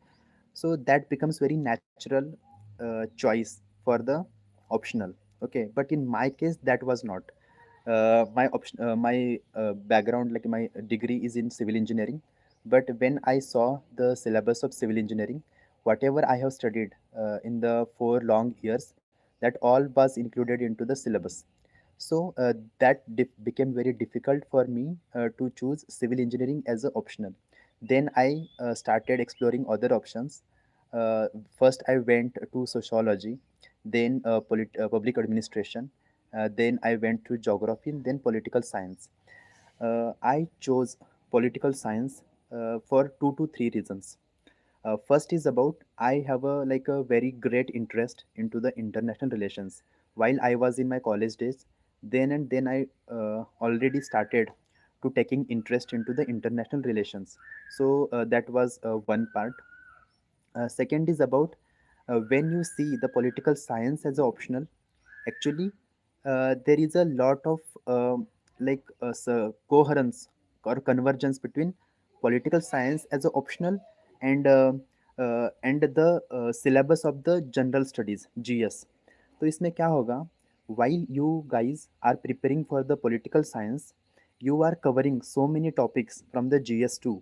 so that becomes very natural choice for the optional. Okay, but in my case that was not my background, like my degree is in civil engineering. But when I saw the syllabus of civil engineering, whatever I have studied in the 4 long years, that all was included into the syllabus. So that became very difficult for me to choose civil engineering as an optional. Then I started exploring other options. First, I went to sociology, then public administration, then I went to geography, and then political science. I chose political science for 2 to 3 reasons. First is about I have a like a very great interest into the international relations. While I was in my college days, then I already started to taking interest into the international relations. So that was one part. Second is about when you see the political science as a optional, Actually, there is a lot of coherence or convergence between political science as an optional and the syllabus of the general studies GS. तो इसमें क्या होगा, while you guys are preparing for the political science, you are covering so many topics from the GS2,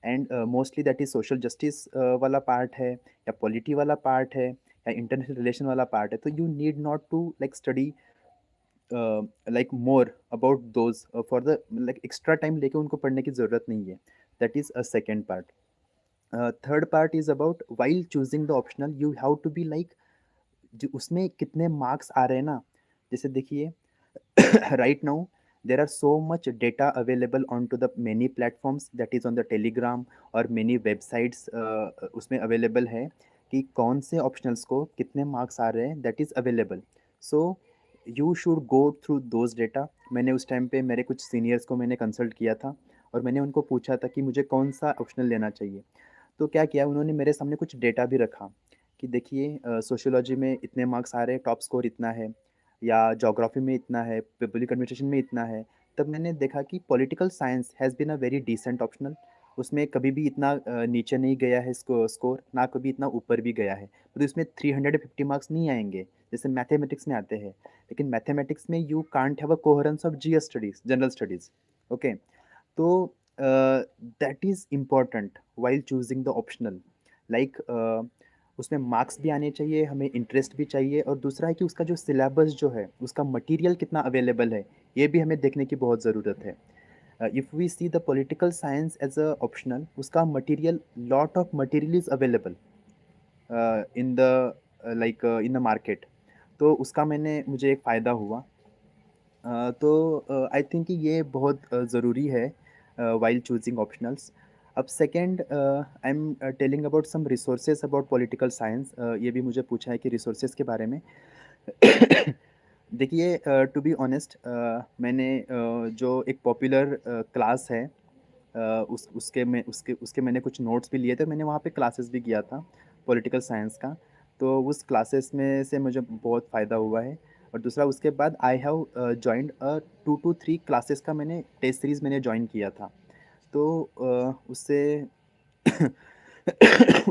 and mostly that is social justice वाला part है, या polity वाला part है, या इंटरनेशनल रिलेशन वाला पार्ट है, तो you need not to like study like more about those for the like extra time लेके उनको पढ़ने की ज़रूरत नहीं है. That is a second part. Third part is about while choosing the optional you have to be like जो उसमें कितने मार्क्स आ रहे हैं ना. जैसे देखिए, right now there are so much data available onto the many platforms, that is on the telegram और many websites उसमें available है कि कौन से ऑप्शनल्स को कितने मार्क्स आ रहे हैं, that is available. So you should go through those data. मैंने उस टाइम पे मेरे कुछ सीनियर्स को मैंने कंसल्ट किया था और मैंने उनको पूछा था कि मुझे कौन सा ऑप्शनल लेना चाहिए. तो क्या किया उन्होंने, मेरे सामने कुछ डेटा भी रखा कि देखिए सोशियोलॉजी में इतने मार्क्स आ रहे हैं, टॉप स्कोर इतना है, या ज्योग्राफी में इतना है, पब्लिक एडमिनिस्ट्रेशन में इतना है. तब मैंने देखा कि political science has been a very decent optional. उसमें कभी भी इतना नीचे नहीं गया है स्कोर, ना कभी इतना ऊपर भी गया है. तो इसमें 350 मार्क्स नहीं आएंगे जैसे मैथमेटिक्स में आते हैं. लेकिन मैथमेटिक्स में you can't have a coherence of GS studies, general studies. Okay. तो that is important while choosing the optional. Like उसमें मार्क्स भी आने चाहिए, हमें इंटरेस्ट भी चाहिए, और दूसरा है कि उसका जो सिलेबस जो है, उसका मटेरियल कितना अवेलेबल है, ये भी हमें देखने की बहुत ज़रूरत है. If we see the political science as a optional, उसका material, lot of material is available in the like in the market. तो उसका मुझे एक फ़ायदा हुआ. तो आई थिंक कि ये बहुत ज़रूरी है वाइल चूजिंग ऑप्शनल्स. अब second, I am telling about some resources about political science. ये भी मुझे पूछा है कि रिसोर्सेज के बारे में. देखिए, टू बी ऑनेस्ट, मैंने जो एक पॉपुलर क्लास है, उसके मैंने कुछ नोट्स भी लिए थे. मैंने वहाँ पे क्लासेस भी किया था पॉलिटिकल साइंस का. तो उस क्लासेस में से मुझे बहुत फ़ायदा हुआ है. और दूसरा, उसके बाद I have joined 2 to 3 classes का मैंने टेस्ट सीरीज़ मैंने जॉइन किया था. तो उससे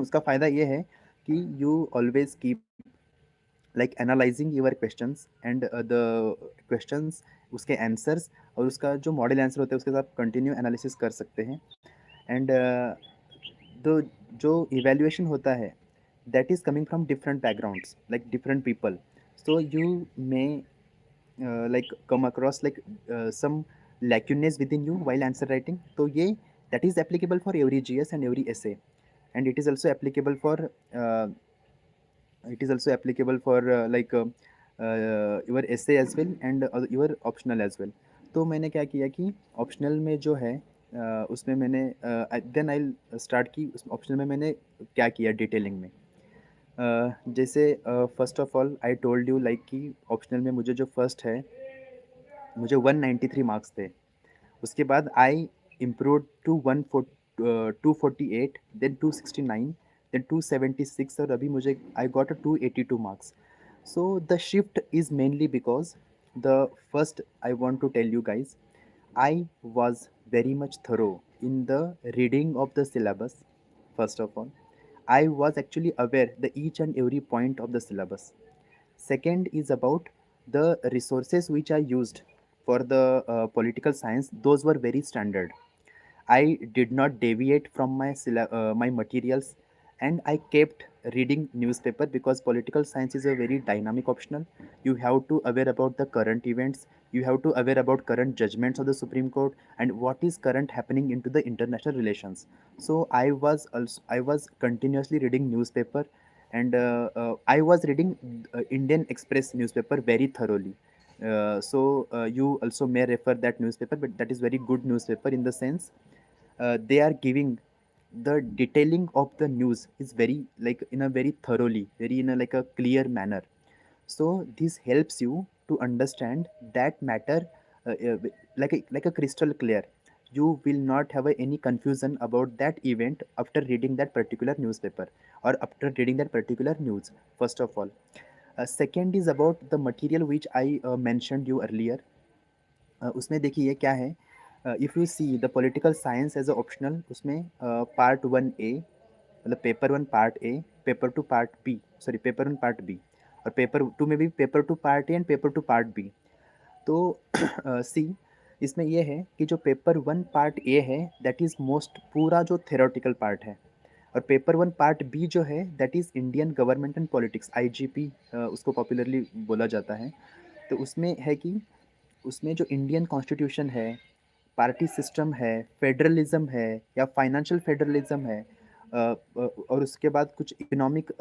उसका फ़ायदा ये है कि you always keep like analysing your questions and the questions, उसके आंसर्स, और उसका जो मॉडल आंसर होता है उसके साथ कंटिन्यू एनालिसिस कर सकते हैं. एंड द जो इवैल्यूएशन होता है, that is coming from different backgrounds, like different people. So you may like come across like some lacunae within you while answer writing. तो ये that is applicable for every GS and every essay, and it is also applicable for uh, your essay as well, and your optional as well. तो मैंने क्या किया कि optional में जो है उसमें मैंने देन आई स्टार्ट की. उस ऑप्शनल में मैंने क्या किया डिटेलिंग में. जैसे first of all I told you like कि ऑप्शनल में मुझे जो फर्स्ट है, मुझे 193 मार्क्स थे. उसके बाद I improve to 248, then 269, then 276, और अभी मुझे I got a 282 marks. So the shift is mainly because the first I want to tell you guys, I was very much thorough in the reading of the syllabus. First of all, I was actually aware the each and every point of the syllabus. Second is about the resources which I used for the political science. Those were very standard. I did not deviate from my materials, and I kept reading newspaper because political science is a very dynamic optional. You have to aware about the current events. You have to aware about current judgments of the Supreme Court and what is current happening into the international relations. So I was continuously reading newspaper, and I was reading Indian Express newspaper very thoroughly. You also may refer that newspaper, but that is very good newspaper in the sense they are giving the detailing of the news is very like in a very thoroughly, very in a like a clear manner. So this helps you to understand that matter like a crystal clear. You will not have any confusion about that event after reading that particular newspaper or after reading that particular news. First of all, second is about the material which I mentioned you earlier. उसमें देखिए क्या है, if you see the political science as a optional, उसमें part 1A, मतलब paper 1 part A, paper 2 part B, sorry paper 1 part B, और paper 2 में भी paper 2 part A and paper 2 part B. तो सी, इसमें ये है कि जो पेपर 1 पार्ट ए है दैट इज़ मोस्ट पूरा जो थेरोटिकल पार्ट है, और पेपर 1 पार्ट बी जो है that is Indian government and politics, IGP उसको पॉपुलरली बोला जाता है। तो उसमें है कि उसमें जो इंडियन कॉन्स्टिट्यूशन है, पार्टी सिस्टम है, फेडरलिज्म है या फाइनेंशियल फेडरलिज्म है, और उसके बाद कुछ इकोनॉमिक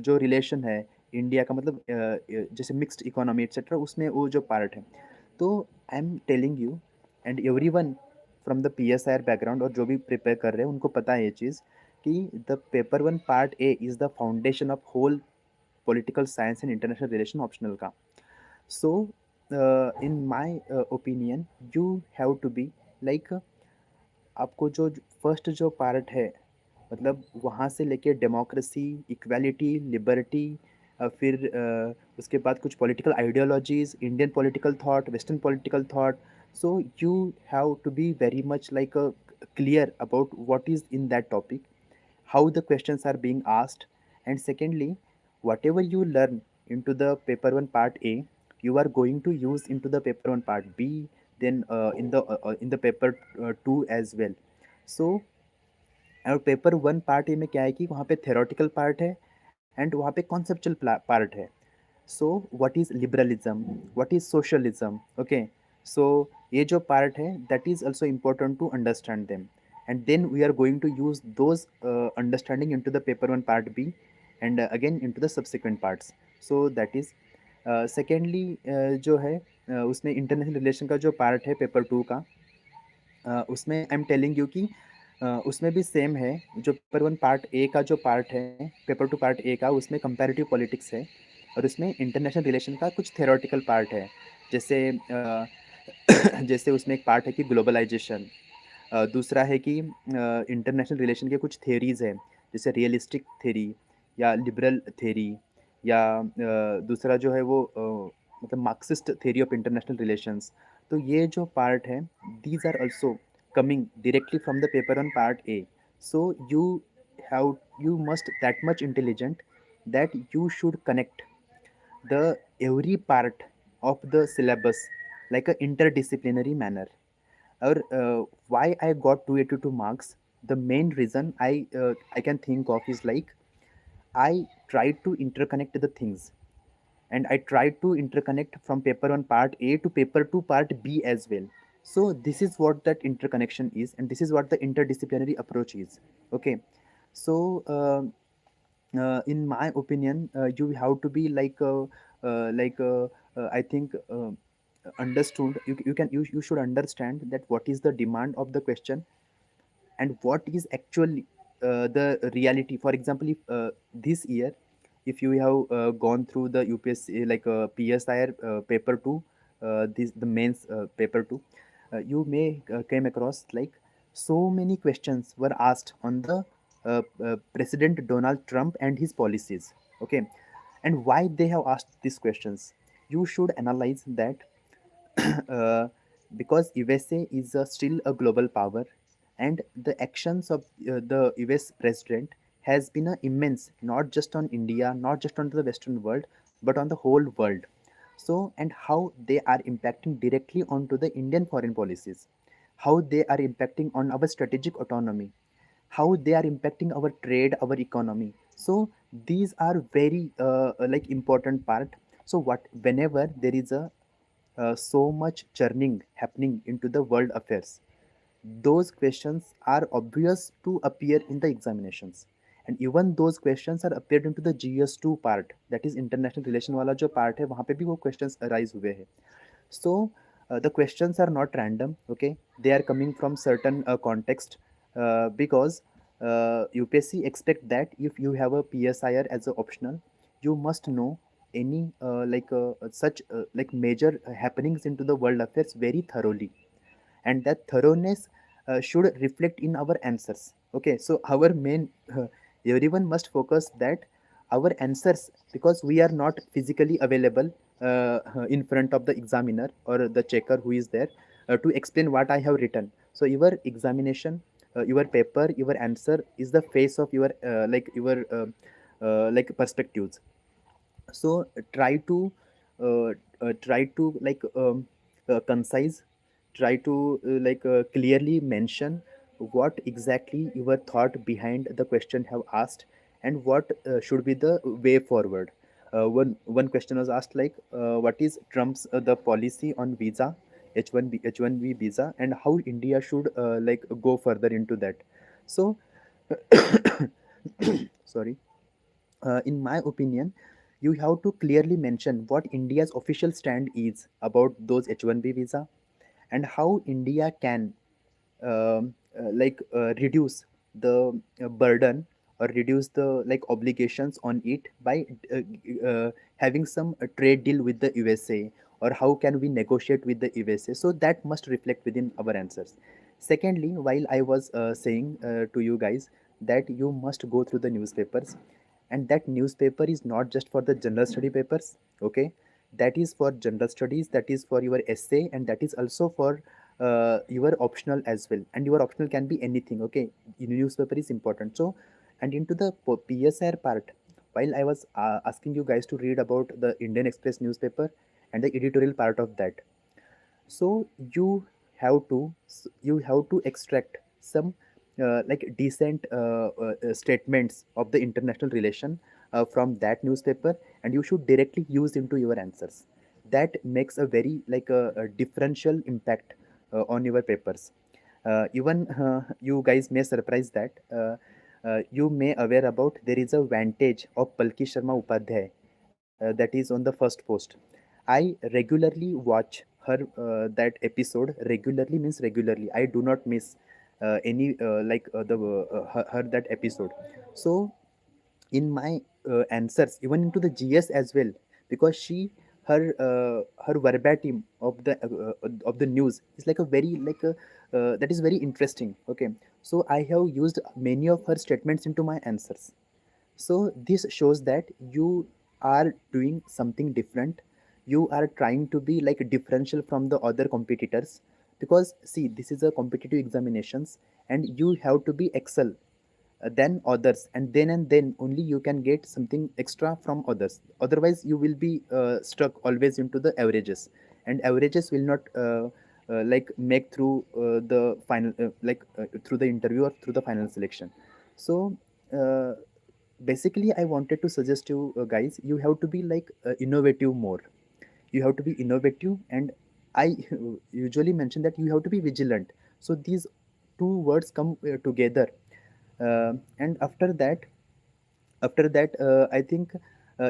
जो रिलेशन है इंडिया का, मतलब जैसे मिक्स्ड इकोनॉमी एक्सेट्रा, उसमें वो जो पार्ट है। तो आई am telling you and everyone from the PSIR background, और जो भी प्रिपेयर कर रहे हैं उनको पता है ये चीज़ कि the paper 1 part A is the foundation of whole political science and international relation optional का। So, in my opinion, you have to be like, आपको जो फर्स्ट जो पार्ट है, मतलब वहाँ से लेके डेमोक्रेसी, इक्वालिटी, लिबर्टी, फिर उसके बाद कुछ political ideologies, Indian political thought, western political thought. So you have to be very much like clear about what is in that topic, how the questions are being asked, and secondly, whatever you learn into the paper 1 part A, you are going to use into the paper 1 part B, then in the paper 2 as well. So, और paper 1 part ए में क्या है कि वहाँ पे theoretical part है and वहाँ पे कॉन्सेप्चुअल पार्ट है। So what is liberalism, what is socialism, okay. So ये जो पार्ट है that is also important to understand them, and then we are going to use those understanding into the paper 1 part B and again into the subsequent parts. So that is secondly जो है उसमें international relation का जो part है paper 2 का, उसमें आई am telling you कि उसमें भी सेम है। जो पेपर 1 पार्ट ए का जो पार्ट है, पेपर 2 पार्ट ए का, उसमें कंपैरेटिव पॉलिटिक्स है, और उसमें इंटरनेशनल रिलेशन का कुछ थ्योरेटिकल पार्ट है। जैसे जैसे उसमें एक पार्ट है कि ग्लोबलाइजेशन, दूसरा है कि इंटरनेशनल रिलेशन के कुछ थेरीज़ हैं, जैसे रियलिस्टिक थेरी या लिबरल थेरी, या दूसरा जो है वो मतलब Marxist theory of international relations. तो ये जो पार्ट है, these are also coming directly from the paper on part A. So have you must that much intelligent that you should connect the every part of the syllabus like a interdisciplinary manner. Or why I got 282 marks, the main reason I can think of is like I tried to interconnect the things, and I tried to interconnect from paper 1 part A to paper 2 part B as well. So this is what that interconnection is, and this is what the interdisciplinary approach is. Okay, so in my opinion, you have to be I think understood. You should understand that what is the demand of the question and what is actually the reality. For example, if this year, if you have gone through the UPSC like PSIR paper 2, this the mains paper 2, you may came across like so many questions were asked on the President Donald Trump and his policies. Okay, and why they have asked these questions, you should analyze that uh, because USA is still a global power, and the actions of the US president has been immense, not just on India, not just on the Western world, but on the whole world. So, and how they are impacting directly onto the Indian foreign policies, how they are impacting on our strategic autonomy, how they are impacting our trade, our economy. So these are very like important part. So what whenever there is a so much churning happening into the world affairs, those questions are obvious to appear in the examinations, and even those questions are appeared into the GS2 part, that is international relation वाला जो part है, वहाँ पे भी वो questions arise हुए हैं. So the questions are not random, okay, they are coming from certain context, because UPSC expect that if you have a PSIR as a optional, you must know any such like major happenings into the world affairs very thoroughly, and that thoroughness should reflect in our answers. Okay, so our main everyone must focus that our answers because we are not physically available in front of the examiner or the checker who is there to explain what I have written. So your examination, your paper, your answer is the face of your like perspectives. So uh, try to concise, try to clearly mention what exactly your thought behind the question have asked, and what should be the way forward. One question was asked like, what is Trump's the policy on visa, H1B visa, and how India should go further into that. So sorry, in my opinion, you have to clearly mention what India's official stand is about those H1B visa, and how India can reduce the burden, or reduce the obligations on it by having some trade deal with the USA, or how can we negotiate with the USA. So that must reflect within our answers. Secondly, while I was saying to you guys that you must go through the newspapers, and that newspaper is not just for the general study papers, okay, that is for general studies, that is for your essay, and that is also for your optional as well. And your optional can be anything, okay. Newspaper is important. So, and into the PSR part, while I was asking you guys to read about the Indian Express newspaper and the editorial part of that, so you have to extract some decent statements of the international relation from that newspaper, and you should directly use into your answers. That makes a very a differential impact on your papers. Even you guys may surprise that you may aware about there is a vantage of Palki Sharma Upadhyay that is on the first post. I regularly watch her that episode. Regularly means regularly. I do not miss any the her that episode. So in my answers, even into the GS as well, because her verbatim of the news is like a very that is very interesting. Okay, so I have used many of her statements into my answers. So this shows that you are doing something different. You are trying to be like differential from the other competitors, because see, this is a competitive examinations, and you have to be excel than others, and then only you can get something extra from others. Otherwise you will be stuck always into the averages, and averages will not make through the final through the interview or through the final selection. So uh, basically I wanted to suggest you guys, you have to be innovative more. You have to be innovative, and I usually mention that you have to be vigilant. So these two words come together. And after that I think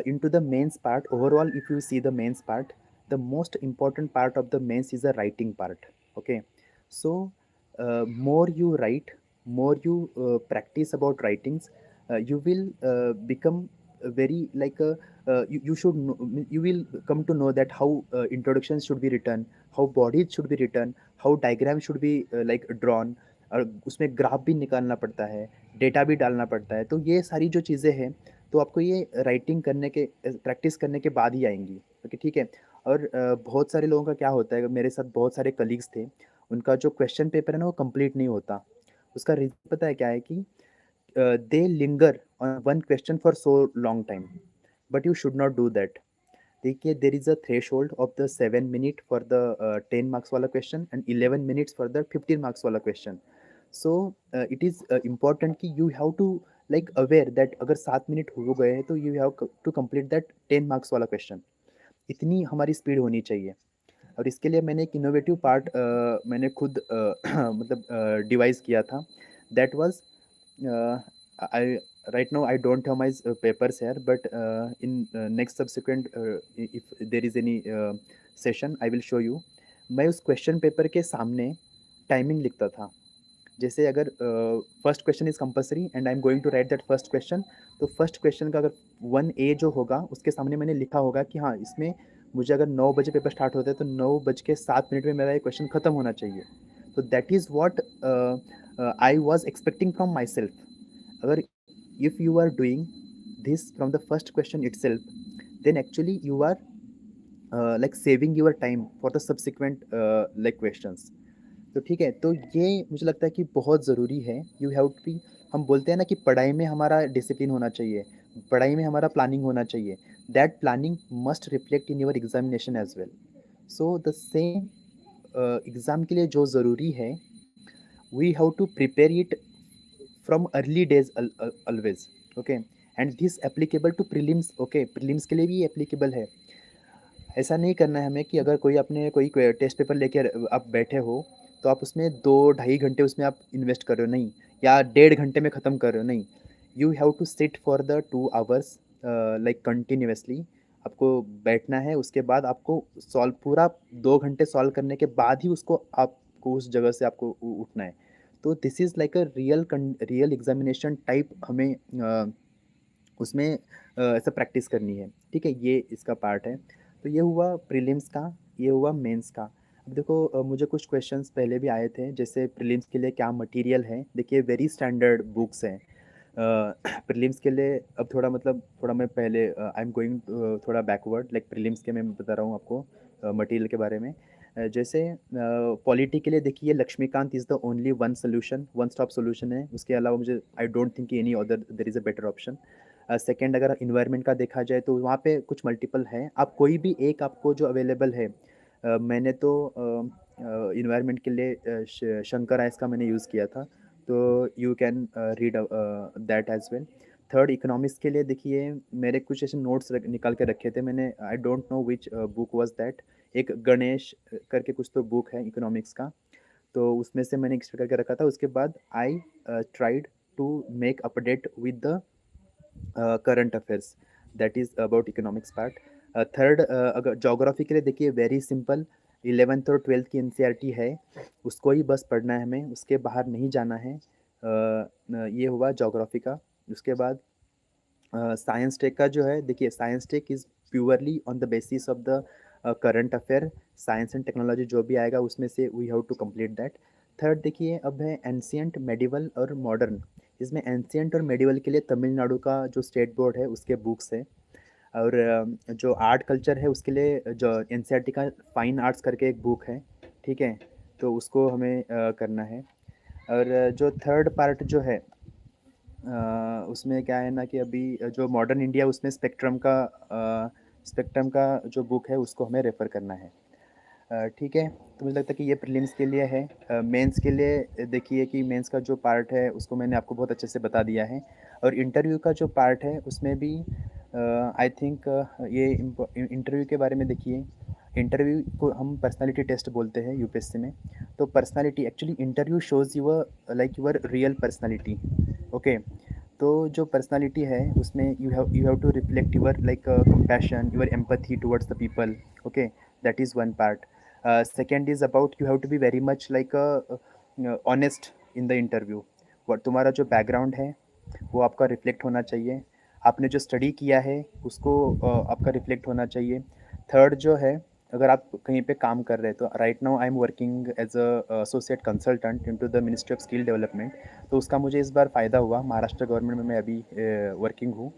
into the mains part. Overall, if you see the mains part, the most important part of the mains is the writing part, okay. So more you write, more you practice about writings, you will become very you should know, you will come to know that how introductions should be written, how bodies should be written, how diagram should be drawn, और उसमें graph भी निकालना पड़ता है, data भी डालना पड़ता है। तो ये सारी जो चीज़ें हैं, तो आपको ये राइटिंग करने के प्रैक्टिस करने के बाद ही आएँगी। ओके, ठीक है? और बहुत सारे लोगों का क्या होता है, मेरे साथ बहुत सारे कलीग्स थे, उनका जो क्वेश्चन पेपर है ना, वो कंप्लीट नहीं होता। उसका रीज़न पता है क्या है कि they linger on one question for so long time, but you should not do that. देखिए, there is a threshold of the 7 minute for the 10 marks वाला question and 11 minutes for the 15 marks वाला question. So it is important कि you have to aware that अगर 7 minute हो गए हैं तो you have to complete that 10 marks वाला question. इतनी हमारी स्पीड होनी चाहिए। और इसके लिए मैंने एक इनोवेटिव पार्ट मैंने खुद मतलब डिवाइस किया था। That was I right now I don't have my papers here, but in next subsequent if there is any session I will show you. मैं उस क्वेश्चन पेपर के सामने टाइमिंग लिखता था। जैसे अगर first question is compulsory and I am going to write that first question, तो first question का अगर 1A जो होगा उसके सामने मैंने लिखा होगा कि हाँ, इसमें मुझे अगर 9 बजे पेपर स्टार्ट होता है तो 9:07 में मेरा ये क्वेश्चन खत्म होना चाहिए। तो that is what I was expecting from myself. अगर if you are doing this from the first question itself, then actually you are like saving your time for the subsequent like questions. तो ठीक है, तो ये मुझे लगता है कि बहुत ज़रूरी है। यू हैव टू बी, हम बोलते हैं ना कि पढ़ाई में हमारा डिसिप्लिन होना चाहिए, पढ़ाई में हमारा प्लानिंग होना चाहिए। That planning must reflect in your examination as well. So the same exam के लिए जो ज़रूरी है, we have to prepare it from early days always, okay? And this applicable to prelims, okay? Prelims के लिए भी एप्लीकेबल है। ऐसा नहीं करना है हमें कि अगर कोई अपने कोई टेस्ट पेपर लेके आप बैठे हो, तो आप उसमें 2 ढाई घंटे उसमें आप इन्वेस्ट कर रहे हो, नहीं, या 1.5 घंटे में ख़त्म कर रहे हो, नहीं। You have to sit for the 2 hours like continuously. आपको बैठना है, उसके बाद आपको सॉल्व पूरा 2 घंटे सॉल्व करने के बाद ही उसको आपको उस जगह से आपको उठना है। तो this is like a real examination type, हमें उसमें ऐसा प्रैक्टिस करनी है, ठीक है? ये इसका पार्ट है। तो ये हुआ प्रीलिम्स का, ये हुआ मेंस का। अब देखो मुझे कुछ क्वेश्चंस पहले भी आए थे, जैसे प्रीलिम्स के लिए क्या मटेरियल है। देखिए वेरी स्टैंडर्ड बुक्स हैं प्रीलिम्स के लिए। अब थोड़ा मतलब थोड़ा मैं पहले आई एम गोइंग थोड़ा बैकवर्ड, लाइक प्रीलिम्स के मैं बता रहा हूँ आपको मटेरियल के बारे में। जैसे पॉलिटी के लिए देखिए, Laxmikanth is the only one solution, one stop solution है। उसके अलावा मुझे I don't think any other there is a better option. Second, अगर इन्वायरमेंट का देखा जाए तो वहाँ पे कुछ मल्टीपल हैं, आप कोई भी एक आपको जो अवेलेबल है। मैंने तो इन्वायरमेंट के लिए शंकर आइस का मैंने यूज़ किया था, तो you can read that as well. Third, economics के लिए देखिए, मेरे कुछ ऐसे नोट्स निकाल के रखे थे मैंने, I don't know which book was that. एक गणेश करके कुछ तो बुक है इकोनॉमिक्स का, तो उसमें से मैंने एक्सट्रा करके रखा था। उसके बाद I tried to make update with the current affairs, that is about economics part. Third, अगर ज्योग्राफी के लिए देखिए, वेरी सिंपल, 11th और 12th की एनसीईआरटी है, उसको ही बस पढ़ना है हमें, उसके बाहर नहीं जाना है। ये हुआ ज्योग्राफी का। उसके बाद साइंस टेक का जो है, देखिए science tech is purely on the basis of the current affair, science and technology जो भी आएगा उसमें से we have to complete that. Third देखिए, अब है एंशियंट, मेडिवल और मॉडर्न। इसमें एंशियंट और मेडिवल के लिए तमिलनाडु का जो स्टेट बोर्ड है उसके बुक्स है। और जो आर्ट कल्चर है उसके लिए जो एनसीईआरटी का फाइन आर्ट्स करके एक बुक है, ठीक है? तो उसको हमें करना है। और जो थर्ड पार्ट जो है, उसमें क्या है ना कि अभी जो मॉडर्न इंडिया, उसमें स्पेक्ट्रम का जो बुक है उसको हमें रेफ़र करना है। ठीक है? तो मुझे लगता है कि ये प्रीलिम्स के लिए है। मेंस के लिए देखिए कि मेंस का जो पार्ट है उसको मैंने आपको बहुत अच्छे से बता दिया है। और इंटरव्यू का जो पार्ट है उसमें भी आई थिंक ये इंटरव्यू के बारे में देखिए, इंटरव्यू को हम पर्सनैलिटी टेस्ट बोलते हैं यूपीएससी में। तो personality, actually interview shows your like your real personality, okay? तो जो पर्सनैलिटी है उसमें you have to reflect your like compassion, your empathy towards the people, okay? That is one part. Second is about, you have to be very much like honest in the interview. और तुम्हारा जो background है वो आपका reflect होना चाहिए, आपने जो स्टडी किया है उसको आपका रिफ्लेक्ट होना चाहिए। थर्ड जो है, अगर आप कहीं पे काम कर रहे हैं, तो right now I am working as a associate consultant into the ministry of skill development. तो उसका मुझे इस बार फ़ायदा हुआ, महाराष्ट्र गवर्नमेंट में मैं अभी वर्किंग हूँ।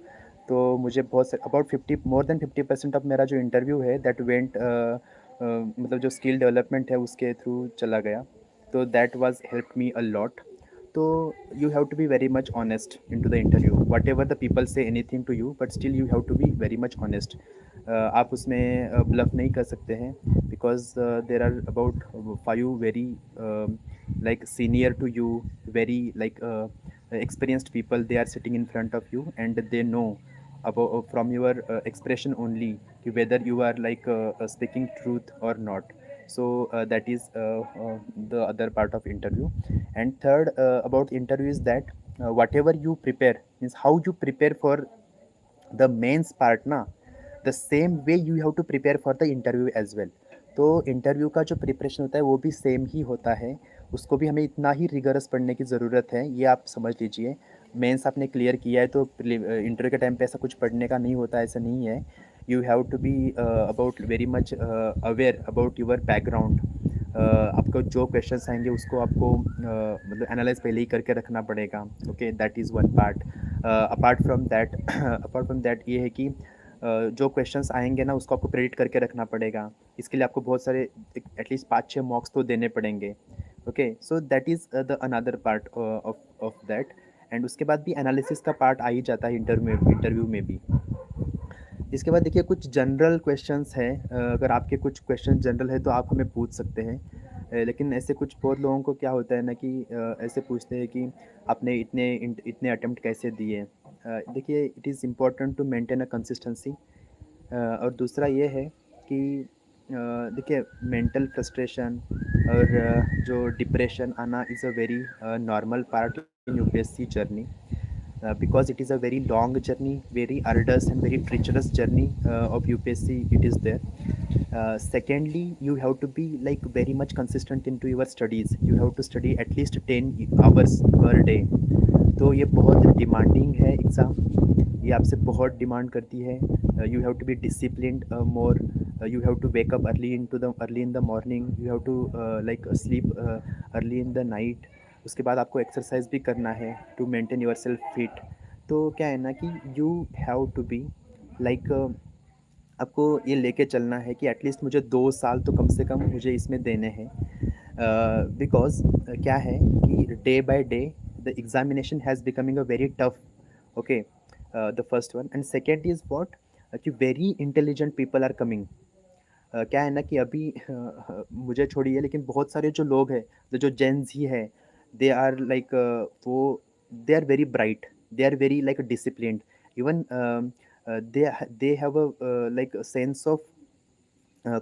तो मुझे बहुत say about 50 more than 50% of मेरा जो इंटरव्यू है दैट वेंट मतलब जो स्किल डेवलपमेंट है उसके थ्रू चला गया। तो that was help me a lot. तो you have to be very much honest in to the interview, whatever the people say anything to you, but still you have to be very much honest. आप उसमें bluff नहीं कर सकते हैं, because there are about 5 very like senior to you, very like experienced people, they are sitting in front of you and they know about from your expression only whether you are like speaking truth or not. So that is the other part of interview. And third about interview is that whatever you prepare, means how you prepare for the mains part ना, the same way you have to prepare for the interview as well. तो interview का जो preparation होता है वो भी same ही होता है, उसको भी हमें इतना ही रिगरस पढ़ने की ज़रूरत है, ये आप समझ लीजिए। मेंस आपने क्लियर किया है तो इंटरव्यू के टाइम पे ऐसा कुछ पढ़ने का नहीं होता, ऐसा नहीं है। You have to be about very much aware about your background. आपको जो क्वेश्चंस आएंगे उसको आपको मतलब एनालाइज पहले ही करके रखना पड़ेगा, okay? That is one part. Apart from that apart from that ये है कि जो क्वेश्चंस आएंगे ना उसको आपको प्रेडिक्ट करके रखना पड़ेगा। इसके लिए आपको बहुत सारे एटलीस्ट 5-6 मॉक्स तो देने पड़ेंगे। Okay, so that is the another part of that. And उसके बाद भी एनालिसिस का पार्ट आ ही जाता है इंटरव्यू में भी। इसके बाद देखिए कुछ जनरल क्वेश्चंस हैं, अगर आपके कुछ क्वेश्चन जनरल है तो आप हमें पूछ सकते हैं। लेकिन ऐसे कुछ बहुत लोगों को क्या होता है ना कि ऐसे पूछते हैं कि आपने इतने अटेम्प्ट कैसे दिए। देखिए it is important to maintain a consistency. और दूसरा ये है कि देखिए मेंटल फ्रस्ट्रेशन और जो डिप्रेशन आना is a very normal part in UPSC journey, because it is a very long journey, very arduous and very treacherous journey of UPSC it is there. Secondly, you have to be like very much consistent into your studies. You have to study at least 10 hours per day. तो ये बहुत demanding है exam, ये आपसे बहुत demand करती है। You have to be disciplined more, you have to wake up early in the morning, you have to like sleep early in the night. उसके बाद आपको एक्सरसाइज भी करना है to maintain your self fit. तो क्या है ना कि you have to be like आपको ये लेके चलना है कि एटलीस्ट मुझे 2 साल तो कम से कम मुझे इसमें देने हैं। बिकॉज क्या है कि day by day the examination has becoming a very tough. Okay, the first one and second is what कि very intelligent people are coming. क्या है ना कि अभी मुझे छोड़िए लेकिन बहुत सारे जो लोग हैं, जो जेंस ही है, दे आर लाइक वो they are very bright, they are very like disciplined, even they have a like sense of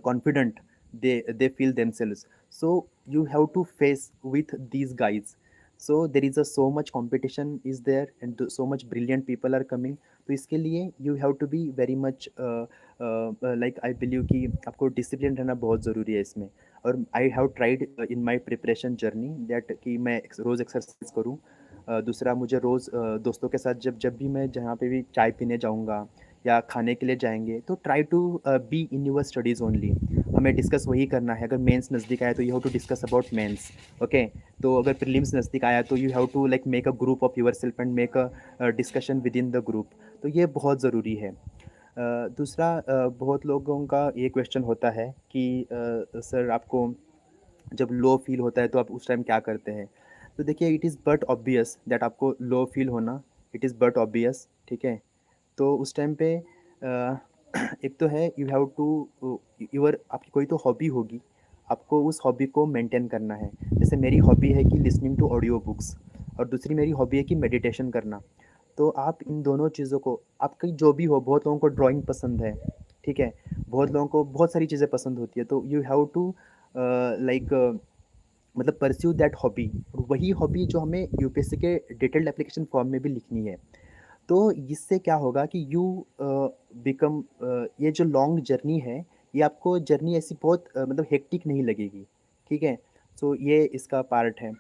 confident, they feel themselves. So you have to face with these guys. So there is a so much competition is there and so much brilliant people are coming. तो इसके लिए you have to be very much like I believe कि आपको discipline रहना बहुत ज़रूरी है इसमें। और I have tried in my preparation journey that कि मैं रोज़ एक्सरसाइज करूँ। दूसरा मुझे रोज़ दोस्तों के साथ जब भी मैं जहाँ पे भी चाय पीने जाऊँगा या खाने के लिए जाएँगे तो try to be in your studies only. हमें डिस्कस वही करना है। अगर मेंस नज़दीक आया तो you have to discuss about mains. Okay, तो अगर प्रीलिम्स नज़दीक आया तो you have to like make a group of yourself and make a discussion with in the group. तो ये बहुत ज़रूरी है। दूसरा बहुत लोगों का ये क्वेश्चन होता है कि सर आपको जब लो फील होता है तो आप उस टाइम क्या करते हैं? तो देखिए it is but obvious that आपको लो फील होना, इट इज़ बट ऑब्वियस, ठीक है? तो उस टाइम पे एक तो है यू हैव टू योर आपकी कोई तो हॉबी होगी, आपको उस हॉबी को मेंटेन करना है। जैसे मेरी हॉबी है कि लिसनिंग टू ऑडियो बुक्स और दूसरी मेरी हॉबी है कि मेडिटेशन करना। तो आप इन दोनों चीज़ों को आपकी जो भी हो, बहुत लोगों को ड्राइंग पसंद है, ठीक है? बहुत लोगों को बहुत सारी चीज़ें पसंद होती है, तो यू हैव टू लाइक मतलब परस्यू दैट हॉबी। वही हॉबी जो हमें यूपीएससी के डिटेल्ड एप्लीकेशन फॉर्म में भी लिखनी है। तो इससे क्या होगा कि यू बिकम ये जो लॉन्ग जर्नी है, ये आपको जर्नी ऐसी बहुत मतलब हेक्टिक नहीं लगेगी, ठीक है? सो ये इसका पार्ट है।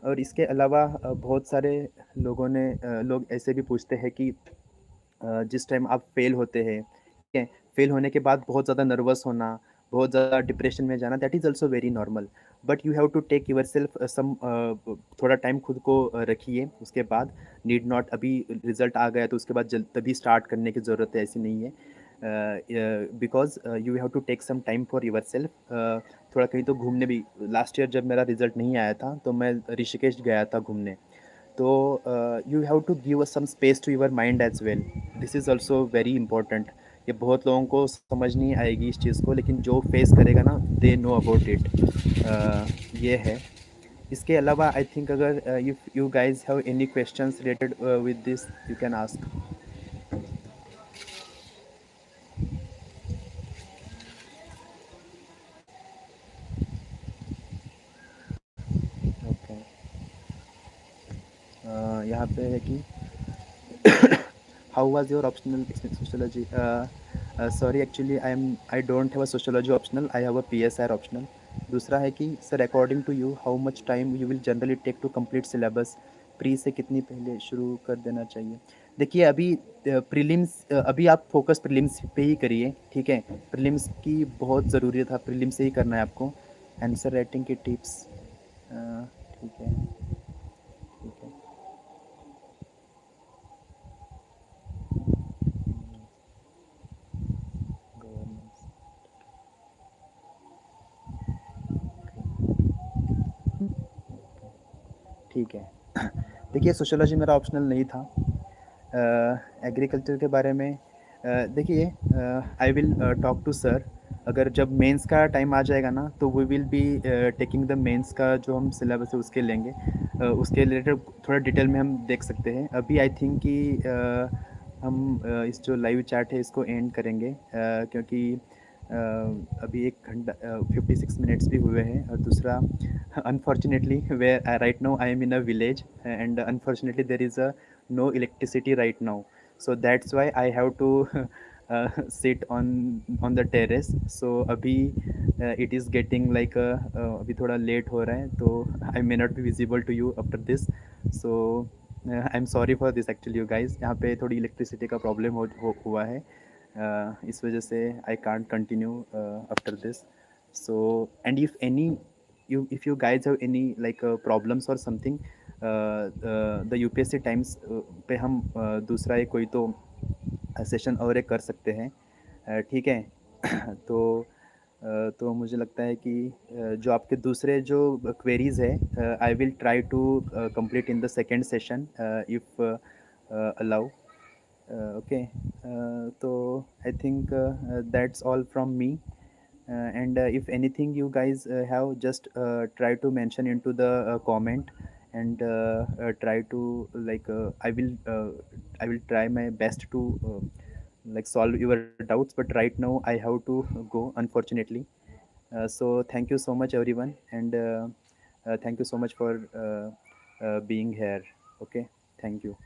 और इसके अलावा बहुत सारे लोग ऐसे भी पूछते हैं कि जिस टाइम आप फेल होते हैं, ठीक है? फेल होने के बाद बहुत ज़्यादा नर्वस होना, बहुत ज़्यादा डिप्रेशन में जाना, that is also very normal. But you have to take yourself some थोड़ा टाइम खुद को रखिए। उसके बाद नीड नॉट अभी रिज़ल्ट आ गया तो उसके बाद तभी स्टार्ट करने की ज़रूरत है, ऐसी नहीं है। Because you have to take some time for yourself. थोड़ा कहीं तो घूमने भी, लास्ट ईयर जब मेरा रिज़ल्ट नहीं आया था, तो मैं ऋषिकेश गया था घूमने। तो you have to give some space to your mind as well, this is also very important. ये बहुत लोगों को समझ नहीं आएगी इस चीज़ को, लेकिन जो फेस करेगा ना दे नो अबाउट इट। ये है। इसके अलावा आई थिंक अगर if you guys have any questions related with this you can ask. Okay, यहाँ पे है कि how was your optional sociology? Sorry, actually I don't have a sociology optional. I have a PSR optional. दूसरा है कि sir according to you how much time you will generally take to complete syllabus? Pre से कितनी पहले शुरू कर देना चाहिए? देखिए अभी प्रीलिम्स, अभी आप फोकस प्रीलिम्स पे ही करिए, ठीक है? प्रीलिम्स की बहुत ज़रूरी था, प्रीलिम्स से ही करना है आपको। आंसर राइटिंग की टिप्स, ठीक है, ठीक है। ठीक है। देखिए सोशियोलॉजी मेरा ऑप्शनल नहीं था। एग्रीकल्चर के बारे में देखिए I will talk to sir. अगर जब मेंस का टाइम आ जाएगा ना तो we will be taking the mains का जो हम सिलेबस है उसके लेंगे। उसके रिलेटेड थोड़ा डिटेल में हम देख सकते हैं। अभी आई थिंक कि हम इस जो लाइव चैट है इसको एंड करेंगे क्योंकि अभी 1 घंटा 56 मिनट्स भी हुए हैं। और दूसरा unfortunately where right now I am in a village and unfortunately there is a no electricity right now, so that's why I have to sit on the terrace. So अभी it is getting like अभी थोड़ा late हो रहा है तो I may not be visible to you after this. So I'm sorry for this actually you guys, यहाँ पे थोड़ी इलेक्ट्रिसिटी का प्रॉब्लम हुआ है। इस वजह से I can't continue after this. So and if any you if you guys have any like problems or something the UPSC times पे हम दूसरा एक कोई तो सेशन और एक कर सकते हैं। ठीक है। तो तो मुझे लगता है कि जो आपके दूसरे जो क्वेरीज है I will try to complete in the second session if allow. Okay. तो I think that's all from me. And if anything you guys have, just try to mention into the comment. And try to like I will try my best to like solve your doubts, but right now I have to go unfortunately. So thank you so much everyone, and thank you so much for being here. Okay, thank you.